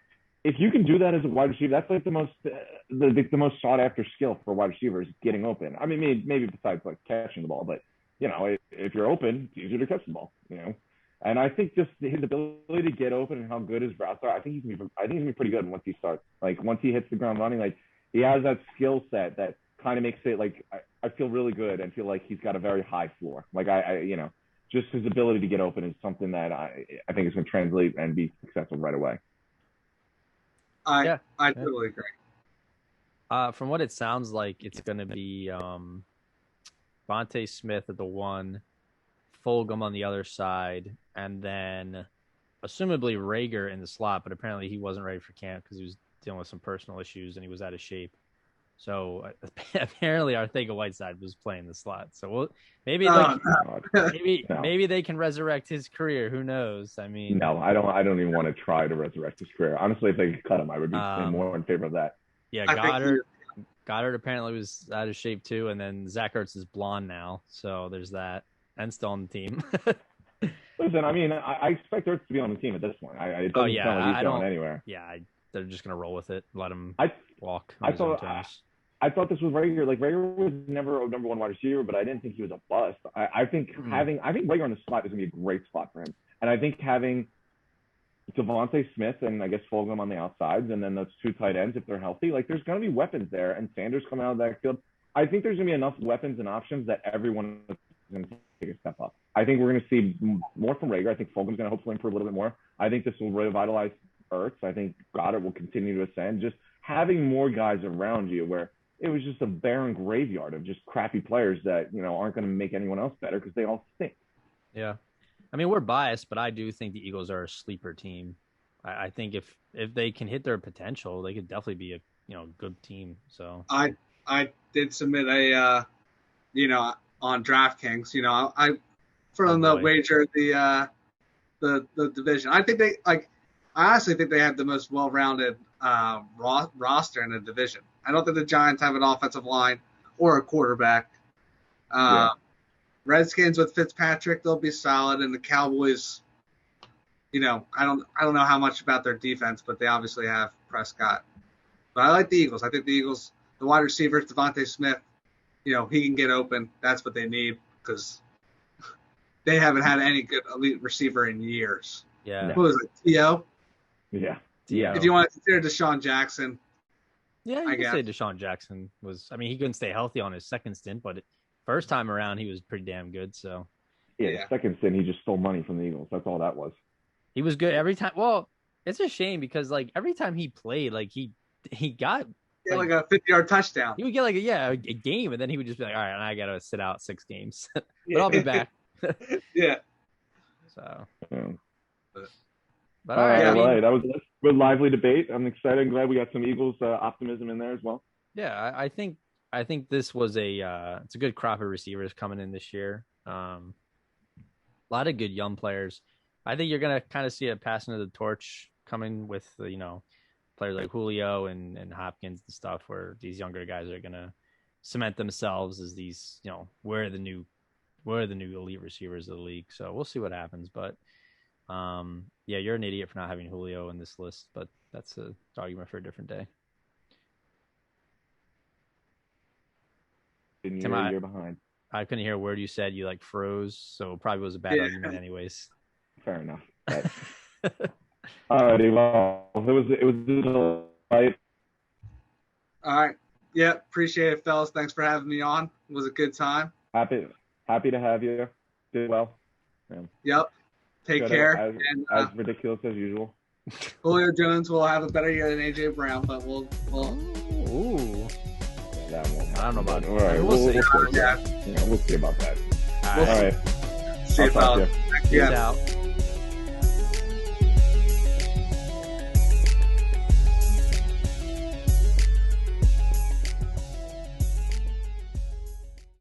if you can do that as a wide receiver, that's like the most sought after skill for wide receivers, getting open. I mean, maybe besides like catching the ball, but you know, if you're open, it's easier to catch the ball. You know. And I think just his ability to get open and how good his routes are, I think he's gonna be pretty good once he starts. Like once he hits the ground running, like he has that skill set that kind of makes it like I feel really good and feel like he's got a very high floor. Like I you know, just his ability to get open is something that I think is going to translate and be successful right away. I totally agree. From what it sounds like, it's going to be Vontae Smith at the 1, Fulgham on the other side, and then assumably Rager in the slot, but apparently he wasn't ready for camp because he was dealing with some personal issues and he was out of shape. So apparently Arcega-Whiteside was playing the slot. So maybe maybe they can resurrect his career. Who knows? I mean, no, I don't even want to try to resurrect his career. Honestly, if they could cut him, I would be more in favor of that. Yeah, Goddard apparently was out of shape too, and then Zach Ertz is blonde now, so there's that, and still on the team. Listen, I mean, I expect Ertz to be on the team at this point. It doesn't sound like he's going anywhere. Yeah, they're just gonna roll with it, let him walk. I thought this was Rager. Like Rager was never a number 1 wide receiver, but I didn't think he was a bust. I think Rager on the slot is gonna be a great spot for him, and I think having Devontae Smith and I guess Fulgham on the outsides, and then those 2 tight ends if they're healthy, like there's gonna be weapons there, and Sanders coming out of that field. I think there's gonna be enough weapons and options that everyone is gonna take a step up. I think we're gonna see more from Rager. I think Fulgham's gonna hopefully improve a little bit more. I think this will revitalize Ertz. I think Goddard will continue to ascend. Just having more guys around you where it was just a barren graveyard of just crappy players that, you know, aren't going to make anyone else better because they all stink. Yeah. I mean, we're biased, but I do think the Eagles are a sleeper team. I think if they can hit their potential, they could definitely be a good team. So I did submit a on DraftKings, I from the wager the division. I think I honestly think they have the most well-rounded roster in the division. I don't think the Giants have an offensive line or a quarterback. Redskins with Fitzpatrick, they'll be solid, and the Cowboys, I don't know how much about their defense, but they obviously have Prescott. But I like the Eagles. I think the Eagles, the wide receivers, Devontae Smith, he can get open. That's what they need because they haven't had any good elite receiver in years. Yeah. Who was it? T.O.? Yeah. If you want to consider Deshaun Jackson. Yeah, you can say Deshaun Jackson was. I mean, he couldn't stay healthy on his second stint, but first time around, he was pretty damn good. So. Yeah. Second stint, he just stole money from the Eagles. That's all that was. He was good every time. Well, it's a shame because like every time he played, like he got like a 50-yard touchdown. He would get like a game, and then he would just be like, all right, I got to sit out 6 games, but I'll be back. Yeah. So. But all right. That was a good, lively debate. I'm excited. I'm glad we got some Eagles optimism in there as well. Yeah, I think this was it's a good crop of receivers coming in this year. A lot of good young players. I think you're gonna kind of see a passing of the torch coming with players like Julio and Hopkins and stuff, where these younger guys are gonna cement themselves as these we're the new we're the new elite receivers of the league. So we'll see what happens. But yeah, you're an idiot for not having Julio in this list, but that's an argument for a different day. Tim, you're behind. I couldn't hear a word you said. You like froze, so it probably was a bad argument anyways. Fair enough. Alrighty, well, it was a delight. All right. Yeah, appreciate it, fellas. Thanks for having me on. It was a good time. Happy to have you. Did well. Yeah. Yep. Take care. As ridiculous as usual. Julio Jones will have a better year than AJ Brown, but we'll. Ooh. That won't happen. I don't know about it. All right, we'll see. Yeah. We'll see about that. All right. See you, fellas. Peace out.